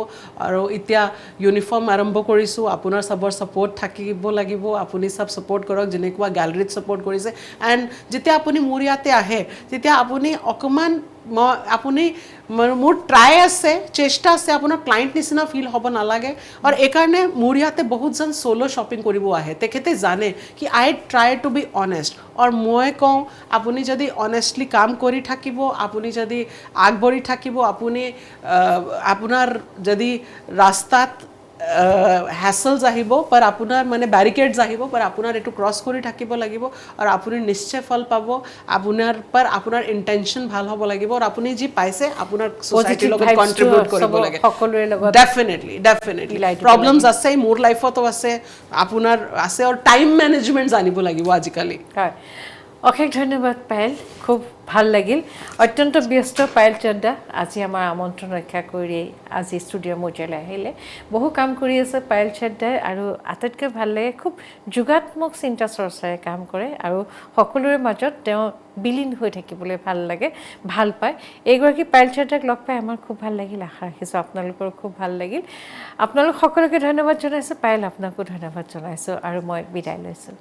আৰু এতিয়া ইউনিফৰ্ম আৰম্ভ কৰিছোঁ আপোনাৰ চবৰ ছাপৰ্ট থাকিব লাগিব আপুনি চব ছাপৰ্ট কৰক যেনেকুৱা গেলেৰীত ছাপৰ্ট কৰিছে এণ্ড যেতিয়া আপুনি মোৰ ইয়াতে আহে তেতিয়া আপুনি অকণমান আপুনি মোৰ ট্ৰাই আছে চেষ্টা আছে আপোনাৰ ক্লায়েণ্ট নিচিনা ফিল হ'ব নালাগে আৰু এইকাৰণে মোৰ ইয়াতে বহুতজন চ'ল' শ্বপিং কৰিব আহে তেখেতে জানে কি আই ট্ৰাই টু বি অনেষ্ট আৰু মই কওঁ আপুনি যদি অনেষ্টলি কাম কৰি থাকিব আপুনি যদি আগবাঢ়ি থাকিব আপুনি আপোনাৰ যদি ৰাস্তাত হেচেলছ আহিব পাৰ আপোনাৰ মানে বেৰিকেডছ আহিব পাৰ আপোনাৰ এইটো ক্ৰছ কৰি থাকিব লাগিব আৰু আপুনি নিশ্চয় ফল পাব আপোনাৰ ইণ্টেনশ্যন ভাল হ'ব লাগিব আৰু আপুনি যি পাইছে আপোনাৰ ছ'চাইটিৰ লগত কণ্ট্ৰিবিউট কৰিব লাগে সকলোৰে লগত ডেফিনেটলি প্ৰব্লেমছ আছে মোৰ লাইফতো আছে আপোনাৰ আছে আৰু টাইম মেনেজমেণ্ট জানিব লাগিব আজিকালি হয় অশেষ ধন্যবাদ পায়েল খুব ভাল লাগিল অত্যন্ত ব্যস্ত পায়েল চাড্ডা আজি আমাৰ আমন্ত্ৰণ ৰক্ষা কৰি আজি ষ্টুডিঅ' মজিয়ালৈ আহিলে বহু কাম কৰি আছে পায়েল চাড্ডাই আৰু আটাইতকৈ ভাল লাগে খুব যোগাত্মক চিন্তা চৰ্চাৰে কাম কৰে আৰু সকলোৰে মাজত তেওঁ বিলীন হৈ থাকিবলৈ ভাল লাগে ভাল পায় এইগৰাকী পায়েল চাড্ডাক লগ পাই আমাৰ খুব ভাল লাগিল আশা ৰাখিছোঁ আপোনালোকৰ খুব ভাল লাগিল আপোনালোক সকলোকে ধন্যবাদ জনাইছোঁ পায়েল আপোনাকো ধন্যবাদ জনাইছোঁ আৰু মই বিদায় লৈছোঁ